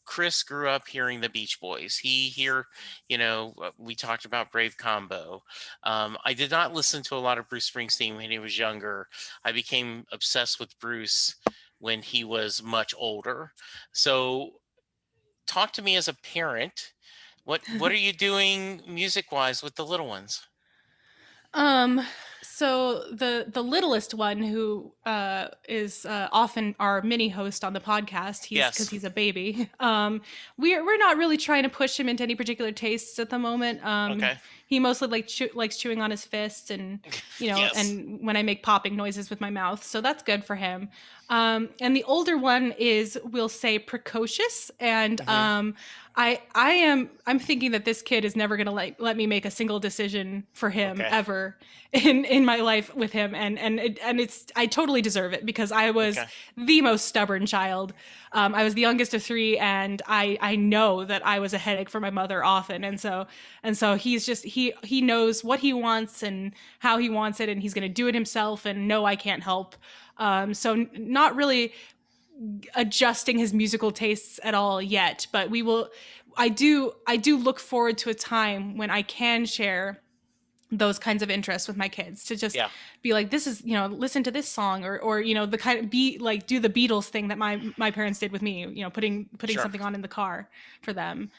Chris grew up hearing the Beach Boys. We talked about Brave Combo. I did not listen to a lot of Bruce Springsteen when he was younger. I became obsessed with Bruce when he was much older. So talk to me as a parent. What are you doing music wise with the little ones? Um, so the littlest one, who is often our mini host on the podcast, he's because Yes. he's a baby. We're not really trying to push him into any particular tastes at the moment. Okay. He mostly likes chewing on his fists, and Yes. and when I make popping noises with my mouth, so that's good for him. And the older one is, we'll say, precocious, and Hmm. I'm thinking that this kid is never going to let me make a single decision for him Okay. ever in my life with him, and it's, I totally deserve it, because I was Okay. the most stubborn child. I was the youngest of three, and I know that I was a headache for my mother often, and so he's just, he knows what he wants and how he wants it, and he's going to do it himself, and no, I can't help. So not really adjusting his musical tastes at all yet, but we will. I do look forward to a time when I can share those kinds of interests with my kids, to just Yeah. be like, this is, listen to this song, or the kind of, be like, do the Beatles thing that my parents did with me, putting Sure. something on in the car for them.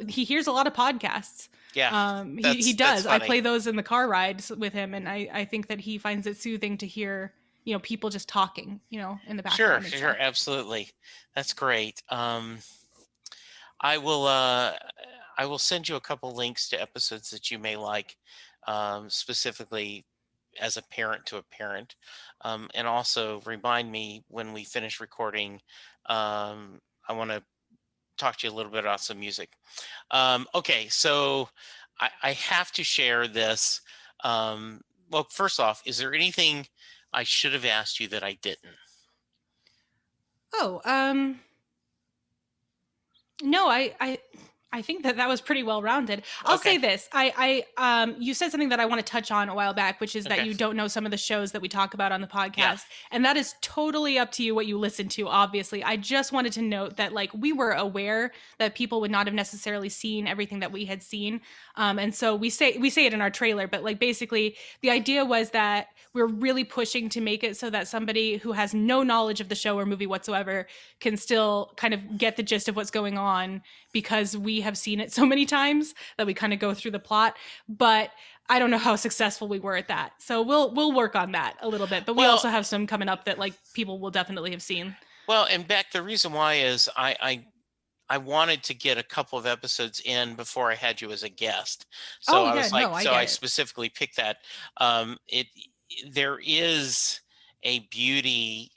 He hears a lot of podcasts. Yeah. He That's does. I funny. play those in the car rides with him, and I think that he finds it soothing to hear, people just talking, in the Sure. background and Sure. stuff. Absolutely. That's great. I will I will send you a couple links to episodes that you may like, specifically as a parent to a parent, and also remind me when we finish recording. I want to talk to you a little bit about some music. Okay, so I have to share this. Well, first off, is there anything I should have asked you that I didn't? Oh, no, I think that was pretty well rounded. I'll Okay. say this. You said something that I want to touch on a while back, which is that Okay. you don't know some of the shows that we talk about on the Yeah. podcast. And that is totally up to you what you listen to, obviously. I just wanted to note that, like, we were aware that people would not have necessarily seen everything that we had seen. And so we say it in our trailer, but, like, basically the idea was that we're really pushing to make it so that somebody who has no knowledge of the show or movie whatsoever can still kind of get the gist of what's going on, because we have seen it so many times that we kind of go through the plot. But I don't know how successful we were at that. So we'll work on that a little bit. But we Well, also have some coming up that, like, people will definitely have seen. and Beck, the reason why is I wanted to get a couple of episodes in before I had you as a guest. So Oh I yeah, was no, like, I so get I it. specifically picked that. It There is a beauty.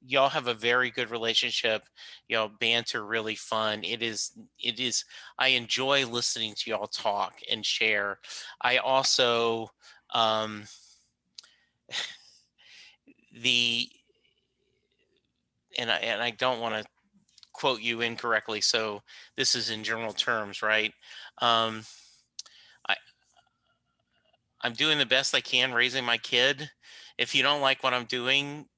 Y'all have a very good relationship. Y'all banter really fun. It is. I enjoy listening to y'all talk and share. I also um, the and I don't want to quote you incorrectly, so this is in general terms, right? Um, I, I'm doing the best I can raising my kid. If you don't like what I'm doing,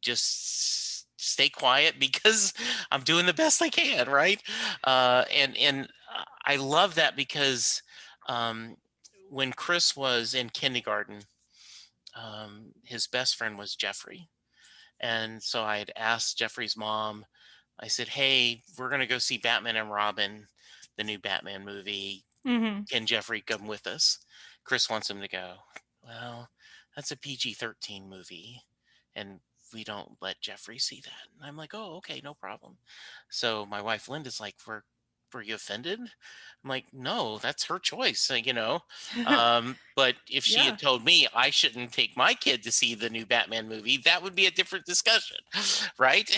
just stay quiet because I'm doing the best I can, right? And I love that because um, when Chris was in kindergarten, his best friend was Jeffrey, and so I had asked Jeffrey's mom. I said, "Hey, we're gonna go see Batman and Robin, the new Batman movie. Mm-hmm. Can Jeffrey come with us?" Chris wants him to go. Well, that's a PG-13 movie, and we don't let Jeffrey see that. And I'm like, "Oh, okay, no problem." So my wife Linda's like, "Were you offended?" I'm like, "No, that's her choice, you know." But if she Yeah. had told me I shouldn't take my kid to see the new Batman movie, that would be a different discussion, right?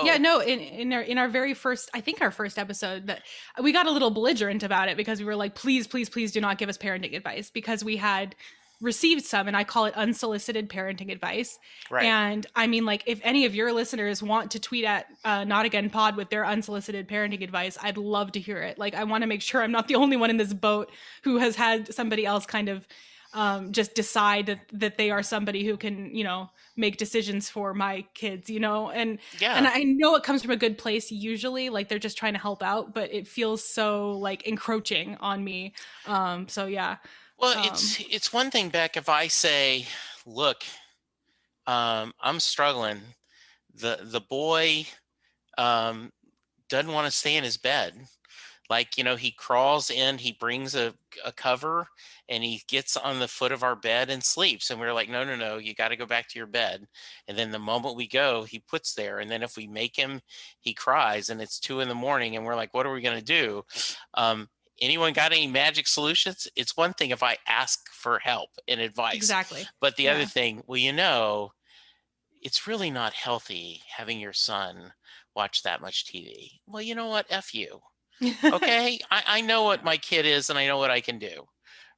Yeah, So no, in our very first, I think our first episode, that we got a little belligerent about it, because we were like, please, please, please do not give us parenting advice, because we had received some, and I call it unsolicited parenting advice. right. And I mean, like, if any of your listeners want to tweet at Not Again Pod with their unsolicited parenting advice, I'd love to hear it. Like, I want to make sure I'm not the only one in this boat who has had somebody else kind of just decide that they are somebody who can, make decisions for my kids, and Yeah. I know it comes from a good place usually, like, they're just trying to help out, but it feels so, like, encroaching on me. So yeah. Well, um it's one thing, Beck, if I say, "Look, I'm struggling. The boy um, doesn't want to stay in his bed. Like, he crawls in, he brings a cover, and he gets on the foot of our bed and sleeps. And we're like, no, no, no, you got to go back to your bed. And then the moment we go, he puts there. And then if we make him, he cries, and it's 2 a.m. and we're like, what are we going to do? Um, Anyone got any magic solutions? It's one thing if I ask for help and advice, Exactly. but the other Yeah. thing, it's really not healthy having your son watch that much TV. Well, you know what? F you. Okay, I know what my kid is, and I know what I can do,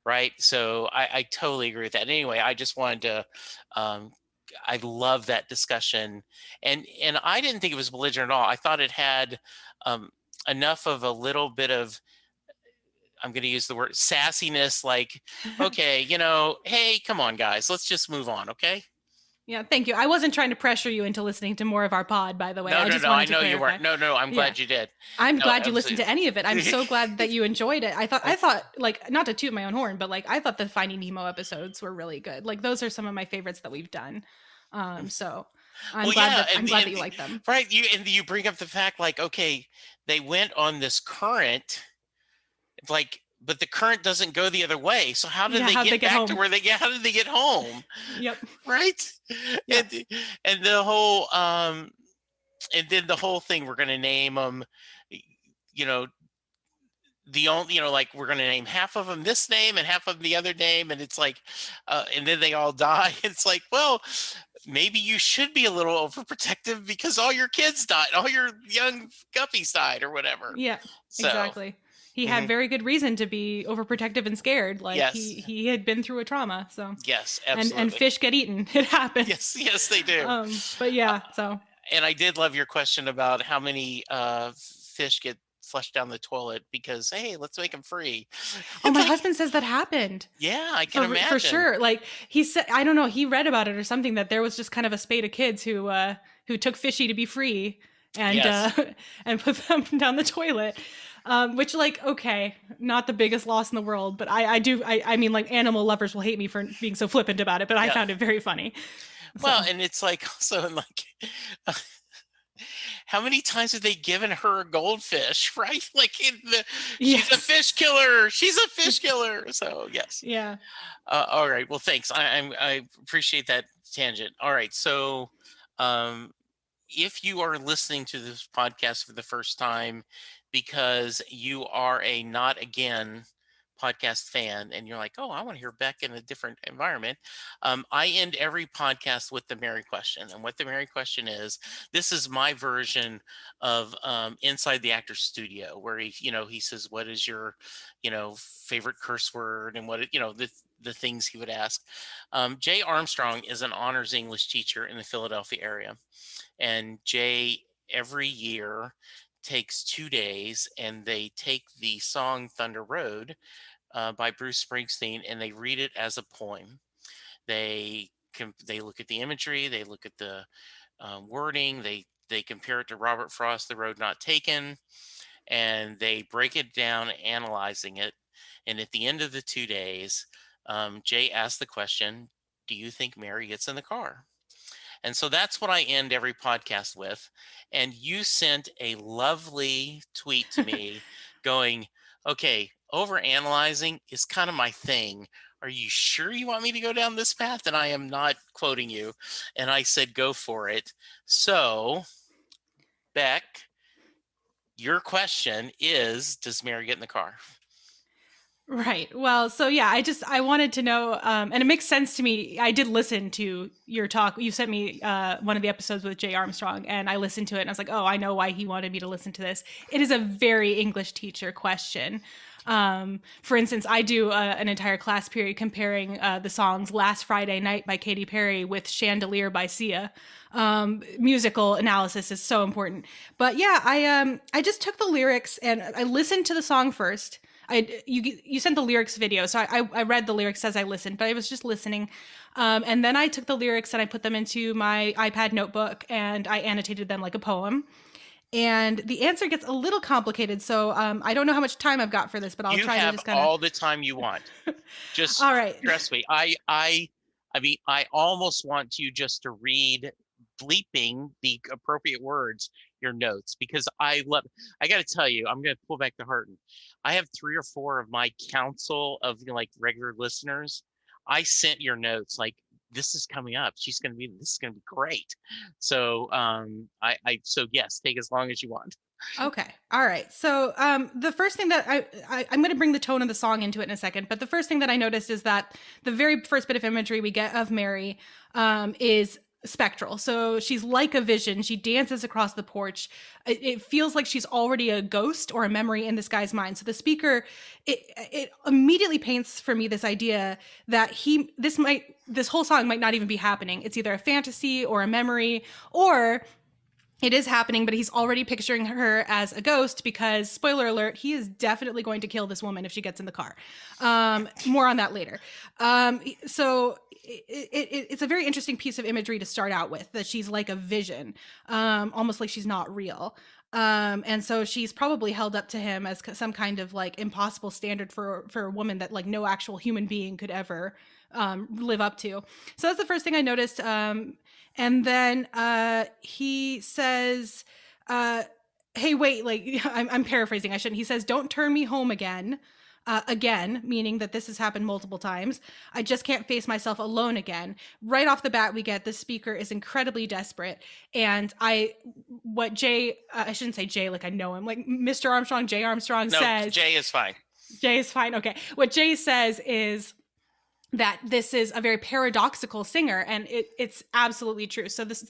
right? So I totally agree with that. Anyway, I just wanted to, um, I love that discussion, and I didn't think it was belligerent at all. I thought it had um, enough of a little bit of, I'm going to use the word sassiness, like, okay, hey, come on, guys, let's just move on, okay? Yeah, thank you. I wasn't trying to pressure you into listening to more of our pod, by the way. No, I no, just no. I wanted to know you clarify. weren't. No, no. I'm Yeah. glad you did. I'm No, glad you listened absolutely. to any of it. I'm so glad that you enjoyed it. I thought like, not to toot my own horn, but like I thought the Finding Nemo episodes were really good. Like those are some of my favorites that we've done. So I'm Well, glad yeah, that you like them. right. You bring up the fact, like, okay, they went on this current, like, but the current doesn't go the other way. So how did Yeah, they how'd they get get back to home? where they get? How did they get home? Yep. Right. Yep. And the whole and then the whole thing, we're going to name them, you know the only, like, we're going to name half of them this name and half of them the other name, and it's like, and then they all die. It's like, well, maybe you should be a little overprotective because all your kids died, all your young guppies died, or whatever. Yeah, So, exactly. He had mhm. very good reason to be overprotective and scared. Like Yes, he had been through a trauma. So yes, and absolutely. fish get eaten. It happens. Yes, yes, they do. But yeah, so And I did love your question about how many fish get flushed down the toilet because, hey, let's make them free. oh, It's my like, husband says that happened. yeah, I can For imagine. sure. Like he said, I don't know, he read about it or something that there was just kind of a spate of kids who took fishy to be free and Yes. and put them down the toilet. Which like okay, not the biggest loss in the world, but I mean like animal lovers will hate me for being so flippant about it, but I Yeah. found it very funny. Well, So and it's like also like, how many times have they given her a goldfish, right? Like, she's a yes. fish killer. She's a fish killer. So yes. Yeah. All right. Well, thanks. I appreciate that tangent. All right. So, um, if you are listening to this podcast for the first time because you are a not again podcast fan and you're like, oh, I want to hear Beck in a different environment, I end every podcast with the Mary question. And what the Mary question is, this is my version of Inside the Actor's Studio, where he says, what is your, favorite curse word, and what, the things he would ask. Jay Armstrong is an honors English teacher in the Philadelphia area. And Jay every year takes 2 days and they take the song Thunder Road by Bruce Springsteen and they read it as a poem. They look at the imagery, they look at the wording, they compare it to Robert Frost, The Road Not Taken, and they break it down, analyzing it. And at the end of the 2 days, Jay asks the question, do you think Mary gets in the car? And so that's what I end every podcast with. And you sent a lovely tweet to me going, okay, over analyzing is kind of my thing. Are you sure you want me to go down this path? And I am not quoting you. And I said, go for it. So, Beck, your question is, does Mary get in the car? Right. Well, so yeah, I wanted to know, and it makes sense to me. I did listen to your talk. You sent me one of the episodes with Jay Armstrong, and I listened to it, and I was like, oh, I know why he wanted me to listen to this. It is a very English teacher question. For instance, I do an entire class period comparing the songs "Last Friday Night" by Katy Perry with "Chandelier" by Sia. Musical analysis is so important. But yeah, I just took the lyrics and I listened to the song first. You sent the lyrics video, so I read the lyrics as I listened, but I was just listening, and then I took the lyrics and I put them into my iPad notebook and I annotated them like a poem. And the answer gets a little complicated, so I don't know how much time I've got for this, but I'll You try to have just kind of. all the time you want. Just All right. trust me. I mean, I almost want you just to read bleeping the appropriate words, your notes, because I got to tell you, I'm going to pull back the curtain. I have 3 or 4 of my council of like regular listeners. I sent your notes like, this is coming up. This is going to be great. So, so yes, take as long as you want. Okay. All right. So the first thing that I'm going to bring the tone of the song into it in a second, but the first thing that I noticed is that the very first bit of imagery we get of Mary is spectral. So she's like a vision. She dances across the porch. It feels like she's already a ghost or a memory in this guy's mind. So the speaker, it immediately paints for me this idea that this whole song might not even be happening. It's either a fantasy or a memory, or it is happening, but he's already picturing her as a ghost because, spoiler alert, he is definitely going to kill this woman if she gets in the car. More on that later. So it's a very interesting piece of imagery to start out with, that she's like a vision, almost like she's not real. And so she's probably held up to him as some kind of like impossible standard for a woman that like no actual human being could ever live up to. So that's the first thing I noticed. And then he says, hey, wait, like I'm paraphrasing. I shouldn't. He says, don't turn me home again. Again, meaning that this has happened multiple times. I just can't face myself alone again. Right off the bat, we get the speaker is incredibly desperate. And I shouldn't say Jay like I know him, like Mr. Armstrong, Jay Armstrong says. Jay is fine. Jay is fine. Okay. What Jay says is that this is a very paradoxical singer, and it's absolutely true. So this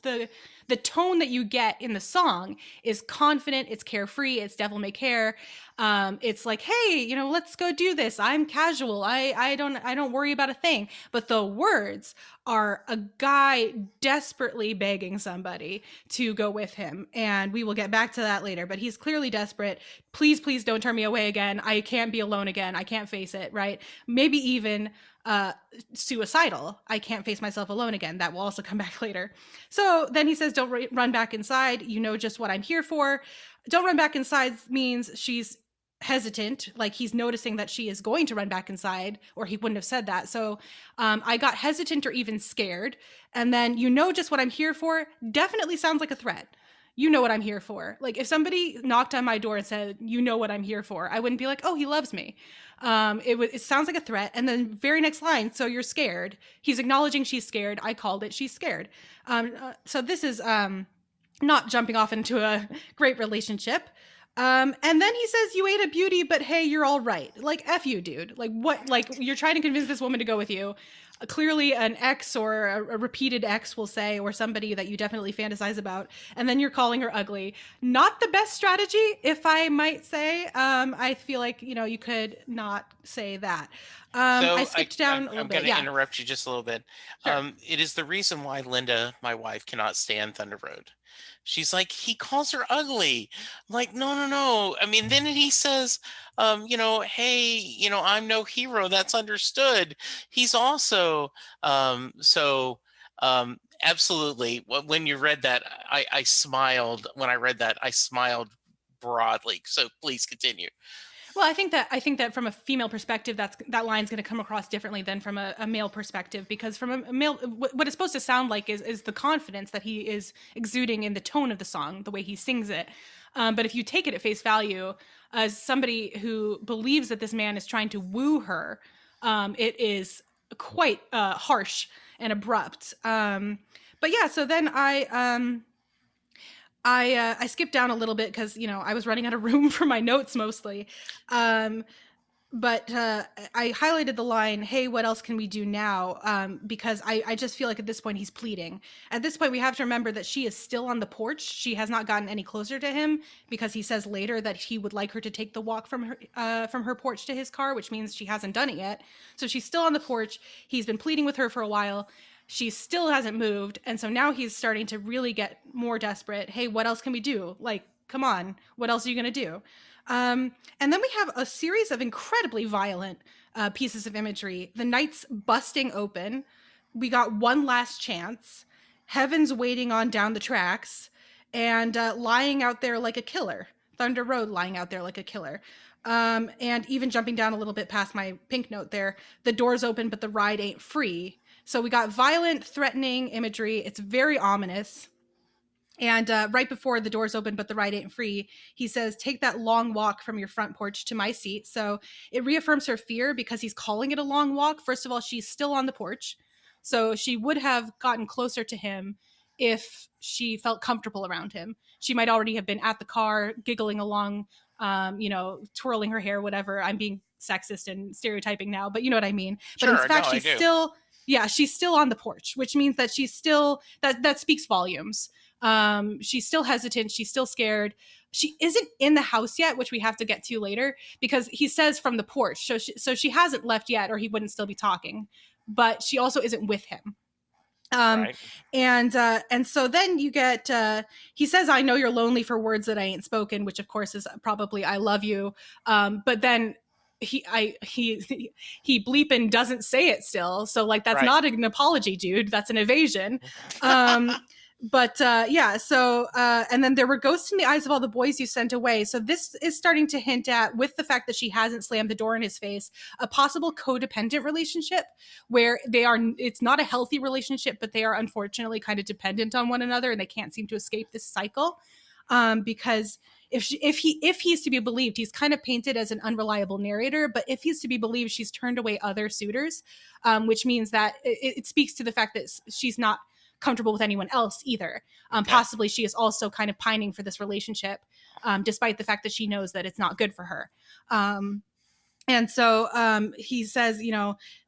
the tone that you get in the song is confident, it's carefree, it's devil may care. It's like, hey, let's go do this. I'm casual. I don't worry about a thing. But the words are a guy desperately begging somebody to go with him, and we will get back to that later. But he's clearly desperate. Please, please don't turn me away again. I can't be alone again. I can't face it. Right? Maybe even suicidal. I can't face myself alone again. That will also come back later. So then he says, don't run back inside. You know just what I'm here for. Don't run back inside means she's hesitant, like he's noticing that she is going to run back inside, or he wouldn't have said that. So I got hesitant or even scared. And then, you know just what I'm here for definitely sounds like a threat. You know what I'm here for. Like if somebody knocked on my door and said, you know what I'm here for, I wouldn't be like, oh, he loves me. It sounds like a threat. And then very next line, so you're scared. He's acknowledging she's scared. I called it, she's scared. So this is not jumping off into a great relationship. And then he says, you ate a beauty, but hey, you're all right. Like, F you, dude. Like, what? Like, you're trying to convince this woman to go with you. Clearly an ex or a repeated ex will say, or somebody that you definitely fantasize about. And then you're calling her ugly. Not the best strategy, if I might say. I feel like, you could not say that. I skipped down a little bit. I'm going to interrupt you just a little bit. Sure. It is the reason why Linda, my wife, cannot stand Thunder Road. She's like, he calls her ugly. I'm like, no. I mean, then he says, hey, I'm no hero. That's understood. He's also, absolutely. When you read that, I smiled. When I read that, I smiled broadly. So please continue. Well, I think that from a female perspective, that line's going to come across differently than from a male perspective, because from a male, what it's supposed to sound like is the confidence that he is exuding in the tone of the song, the way he sings it. But if you take it at face value, as somebody who believes that this man is trying to woo her, it is quite harsh and abrupt. But yeah, so then I skipped down a little bit because, I was running out of room for my notes mostly. But I highlighted the line, hey, what else can we do now? Because I just feel like at this point he's pleading. At this point, we have to remember that she is still on the porch. She has not gotten any closer to him, because he says later that he would like her to take the walk from her porch to his car, which means she hasn't done it yet. So she's still on the porch. He's been pleading with her for a while. She still hasn't moved. And so now he's starting to really get more desperate. Hey, what else can we do? Like, come on, what else are you going to do? And then we have a series of incredibly violent pieces of imagery. The night's busting open. We got one last chance. Heaven's waiting on down the tracks. And lying out there like a killer. Thunder Road lying out there like a killer. And even jumping down a little bit past my pink note there. The door's open, but the ride ain't free. So we got violent, threatening imagery. It's very ominous. And right before the doors open, but the ride ain't free, he says, take that long walk from your front porch to my seat. So it reaffirms her fear because he's calling it a long walk. First of all, she's still on the porch. So she would have gotten closer to him if she felt comfortable around him. She might already have been at the car, giggling along, twirling her hair, whatever. I'm being sexist and stereotyping now, but you know what I mean. But in Sure. No, fact, I she's do. still, yeah, she's still on the porch, which means that she's still, that speaks volumes. She's still hesitant. She's still scared. She isn't in the house yet, which we have to get to later, because he says from the porch. So she hasn't left yet, or he wouldn't still be talking. But she also isn't with him. Um, Right. and so then you get he says, "I know you're lonely for words that I ain't spoken," which of course is probably "I love you." But then he bleeping doesn't say it still, so like that's Right. not an apology, dude. That's an evasion. Um, but yeah, so and then there were ghosts in the eyes of all the boys you sent away. So this is starting to hint at, with the fact that she hasn't slammed the door in his face, a possible codependent relationship where they are, it's not a healthy relationship, but they are unfortunately kind of dependent on one another and they can't seem to escape this cycle. Because if he's to be believed, he's kind of painted as an unreliable narrator, but if he's to be believed, she's turned away other suitors, which means that it speaks to the fact that she's not comfortable with anyone else either. Okay. Possibly she is also kind of pining for this relationship, despite the fact that she knows that it's not good for her. And so he says,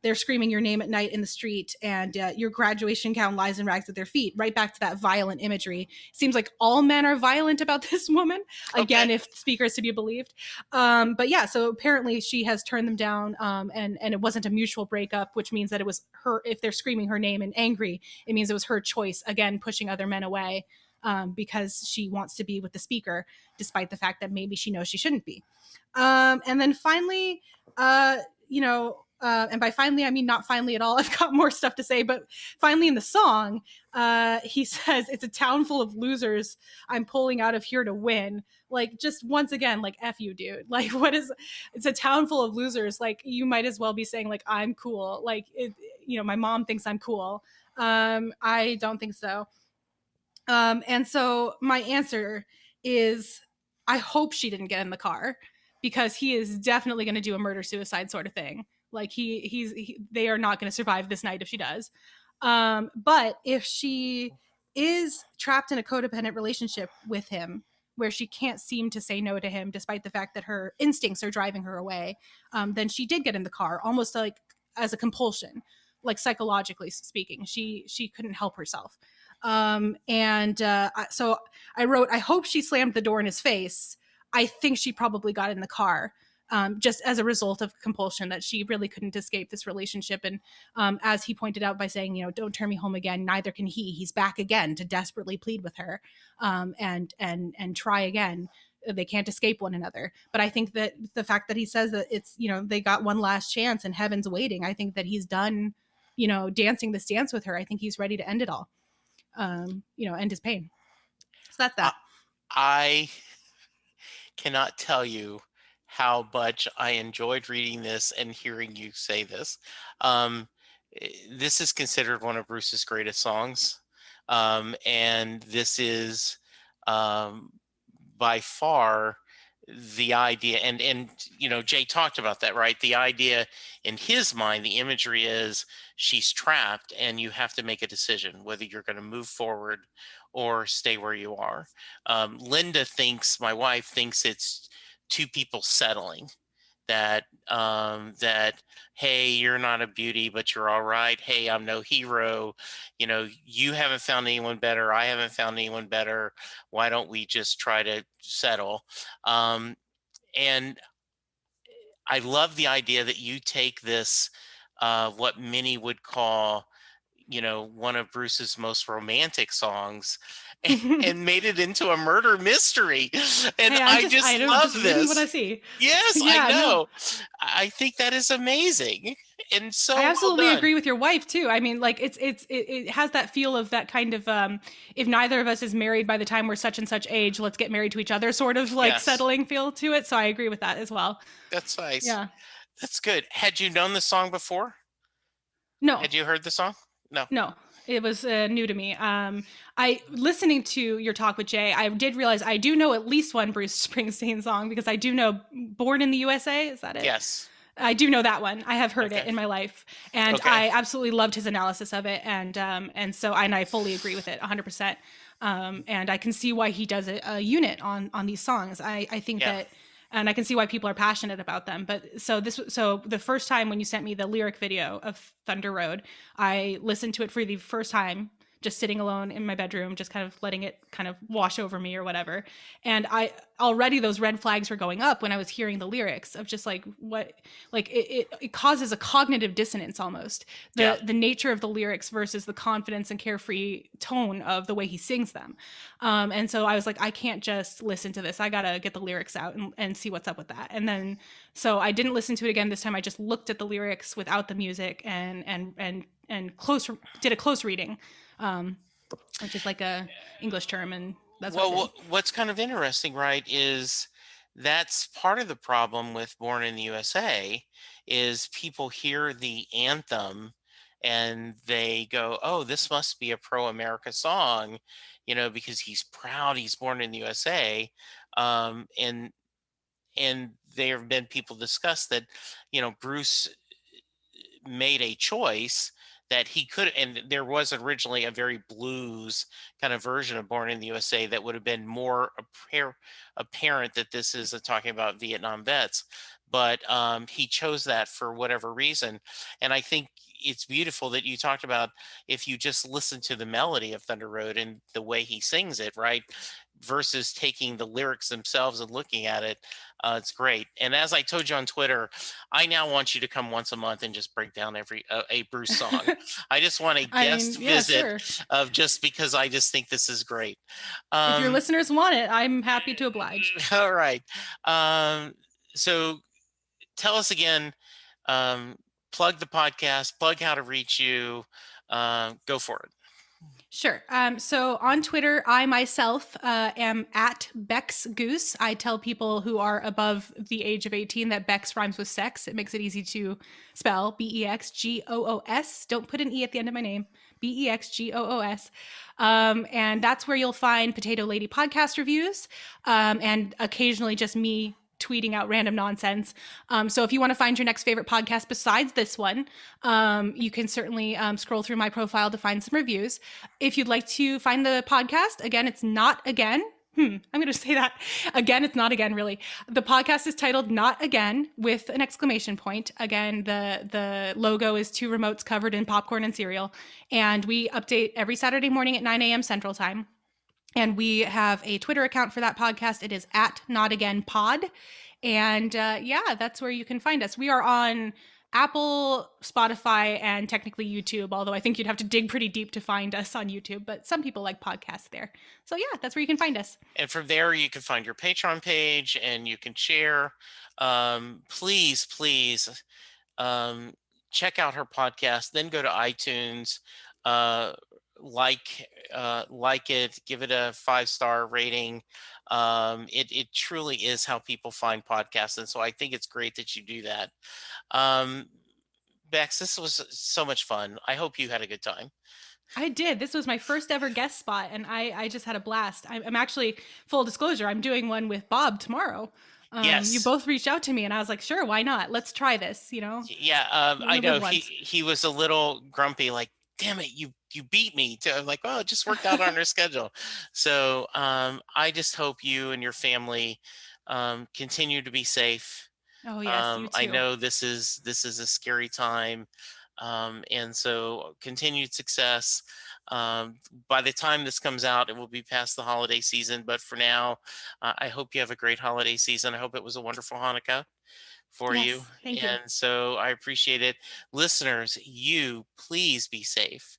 they're screaming your name at night in the street, and your graduation gown lies in rags at their feet. Right back to that violent imagery. Seems like all men are violent about this woman. Okay. Again, if speakers to be believed. But yeah, so apparently she has turned them down, and it wasn't a mutual breakup, which means that it was her. If they're screaming her name and angry, it means it was her choice. Again, pushing other men away because she wants to be with the speaker, despite the fact that maybe she knows she shouldn't be. And then finally, and by finally, I mean not finally at all. I've got more stuff to say, but finally in the song, he says, it's a town full of losers. I'm pulling out of here to win. Like, just once again, like, F you, dude. Like, it's a town full of losers. Like, you might as well be saying, like, I'm cool. Like, my mom thinks I'm cool. I don't think so. And so my answer is, I hope she didn't get in the car, because he is definitely going to do a murder suicide sort of thing. Like they are not going to survive this night if she does. But if she is trapped in a codependent relationship with him, where she can't seem to say no to him, despite the fact that her instincts are driving her away, then she did get in the car, almost like as a compulsion, like psychologically speaking. She couldn't help herself. So I wrote, I hope she slammed the door in his face. I think she probably got in the car, just as a result of compulsion, that she really couldn't escape this relationship. And as he pointed out by saying, don't turn me home again, neither can he. He's back again to desperately plead with her, and try again. They can't escape one another. But I think that the fact that he says that it's, they got one last chance and heaven's waiting, I think that he's done, dancing this dance with her. I think he's ready to end it all. End his pain. So that's I, that. I cannot tell you how much I enjoyed reading this and hearing you say this. This is considered one of Bruce's greatest songs. And this is by far the idea, and Jay talked about that, right? The idea in his mind, the imagery is she's trapped and you have to make a decision whether you're going to move forward or stay where you are. Linda my wife thinks it's two people settling, that hey, you're not a beauty but you're all right, hey, I'm no hero, you haven't found anyone better, I haven't found anyone better, why don't we just try to settle? And I love the idea that you take this, what many would call, one of Bruce's most romantic songs, and made it into a murder mystery. And Hey, I just I don't love just reading what I this. see. Yes, I Yeah, no. know. I think that is amazing and I so well absolutely done. agree with your wife too. I mean, like it has that feel of that kind of if neither of us is married by the time we're such and such age, let's get married to each other sort of like Yes, settling feel to it. So I agree with that as well. that's nice. Yeah. That's good. Had you known the song before? No. Had you heard the song? No. No. It was new to me. I listening to your talk with Jay, I did realize I do know at least one Bruce Springsteen song because I do know "Born in the USA." Is that it? Yes. I do know that one. I have heard it Okay. in my life, and Okay. I absolutely loved his analysis of it, and so and I fully agree with it 100%. And I can see why he does a unit on these songs. I think Yeah. that, and I can see why people are passionate about them. But so the first time when you sent me the lyric video of Thunder Road, I listened to it for the first time, just sitting alone in my bedroom, just kind of letting it kind of wash over me or whatever. And I already those red flags were going up when I was hearing the lyrics of just like what, like it causes a cognitive dissonance almost, Yeah. the nature of the lyrics versus the confidence and carefree tone of the way he sings them. And so I was like, I can't just listen to this, I gotta get the lyrics out and see what's up with that. And then so I didn't listen to it again this time. I just looked at the lyrics without the music and close did a close reading, um, which is like a English term, and that's what I Well, did. what's kind of interesting, right, is that's part of the problem with Born in the USA is people hear the anthem and they go, "Oh, this must be a pro-America song," because he's proud he's born in the USA. And there have been people discuss that, Bruce made a choice that he could, and there was originally a very blues kind of version of Born in the USA that would have been more apparent that this is talking about Vietnam vets, but he chose that for whatever reason. And I think it's beautiful that you talked about, if you just listen to the melody of Thunder Road and the way he sings it, right, versus taking the lyrics themselves and looking at it. It's great. And as I told you on Twitter, I now want you to come once a month and just break down every a Bruce song. I just want a I mean, guest yeah, visit sure. of, just because I just think this is great. If your Um, listeners want it, I'm happy to oblige. all right. So tell us again, um, plug the podcast, plug how to reach you. Go for it. Sure. So on Twitter, I myself am at Bex Goos. I tell people who are above the age of 18 that Bex rhymes with sex. It makes it easy to spell Bexgoos. Don't put an E at the end of my name. Bexgoos. And that's where you'll find Potato Lady podcast reviews, and occasionally just me tweeting out random nonsense. So if you want to find your next favorite podcast besides this one, you can certainly scroll through my profile to find some reviews. If you'd like to find the podcast, again, it's not again. I'm going to say that again. It's not again, really. The podcast is titled "Not Again" with an exclamation point. Again, the logo is two remotes covered in popcorn and cereal, and we update every Saturday morning at 9 a.m. Central Time. And we have a Twitter account for that podcast. It is at Not Again Pod. And yeah, that's where you can find us. We are on Apple, Spotify, and technically YouTube, although I think you'd have to dig pretty deep to find us on YouTube, but some people like podcasts there. So yeah, that's where you can find us. And from there, you can find your Patreon page and you can share. Please, please, um, check out her podcast. Then go to iTunes, uh, like it, give it a 5-star rating. It truly is how people find podcasts, and so I think it's great that you do that. Um, Bex, this was so much fun. I hope you had a good time. I did. This was my first ever guest spot, and I just had a blast. I'm actually, full disclosure, I'm doing one with Bob tomorrow. You Yes. both reached out to me, and I was like, sure, why not? Let's try this. Yeah, You I only live know he once. he was a little grumpy, like, "Damn it, you beat me." I'm like, "Oh, it just worked out on our schedule." So, I just hope you and your family continue to be safe. Oh, yes, you I too. know this is a scary time, and so continued success. By the time this comes out, it will be past the holiday season. But for now, I hope you have a great holiday season. I hope it was a wonderful Hanukkah for you. Yes, thank you. And so I appreciate it. Listeners, you please be safe.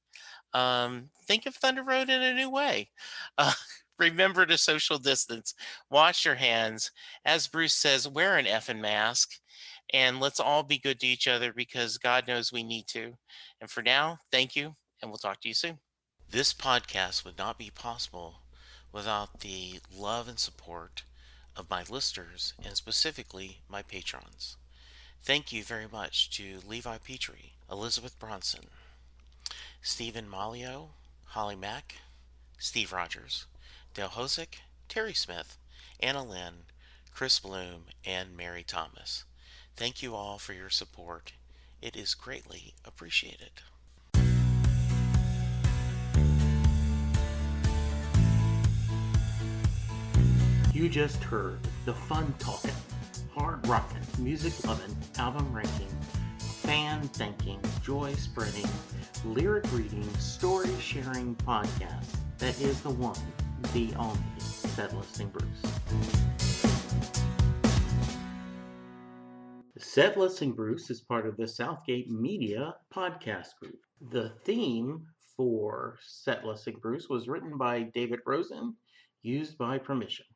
Think of Thunder Road in a new way. Uh, remember to social distance, wash your hands. As Bruce says, wear an effing mask. And let's all be good to each other because God knows we need to. And for now, thank you, and we'll talk to you soon. This podcast would not be possible without the love and support of my listeners and specifically my patrons. Thank you very much to Levi Petrie, Elizabeth Bronson, Stephen Malio, Holly Mack, Steve Rogers, Dale Hosick, Terry Smith, Anna Lynn, Chris Bloom, and Mary Thomas. Thank you all for your support. It is greatly appreciated. You just heard the fun talking, hard rocking, music loving, album ranking, fan thinking, joy spreading, lyric reading, story sharing podcast that is the one, the only Set Listing Bruce. Set Listing Bruce is part of the Southgate Media podcast group. The theme for Set Listing Bruce was written by David Rosen, used by permission.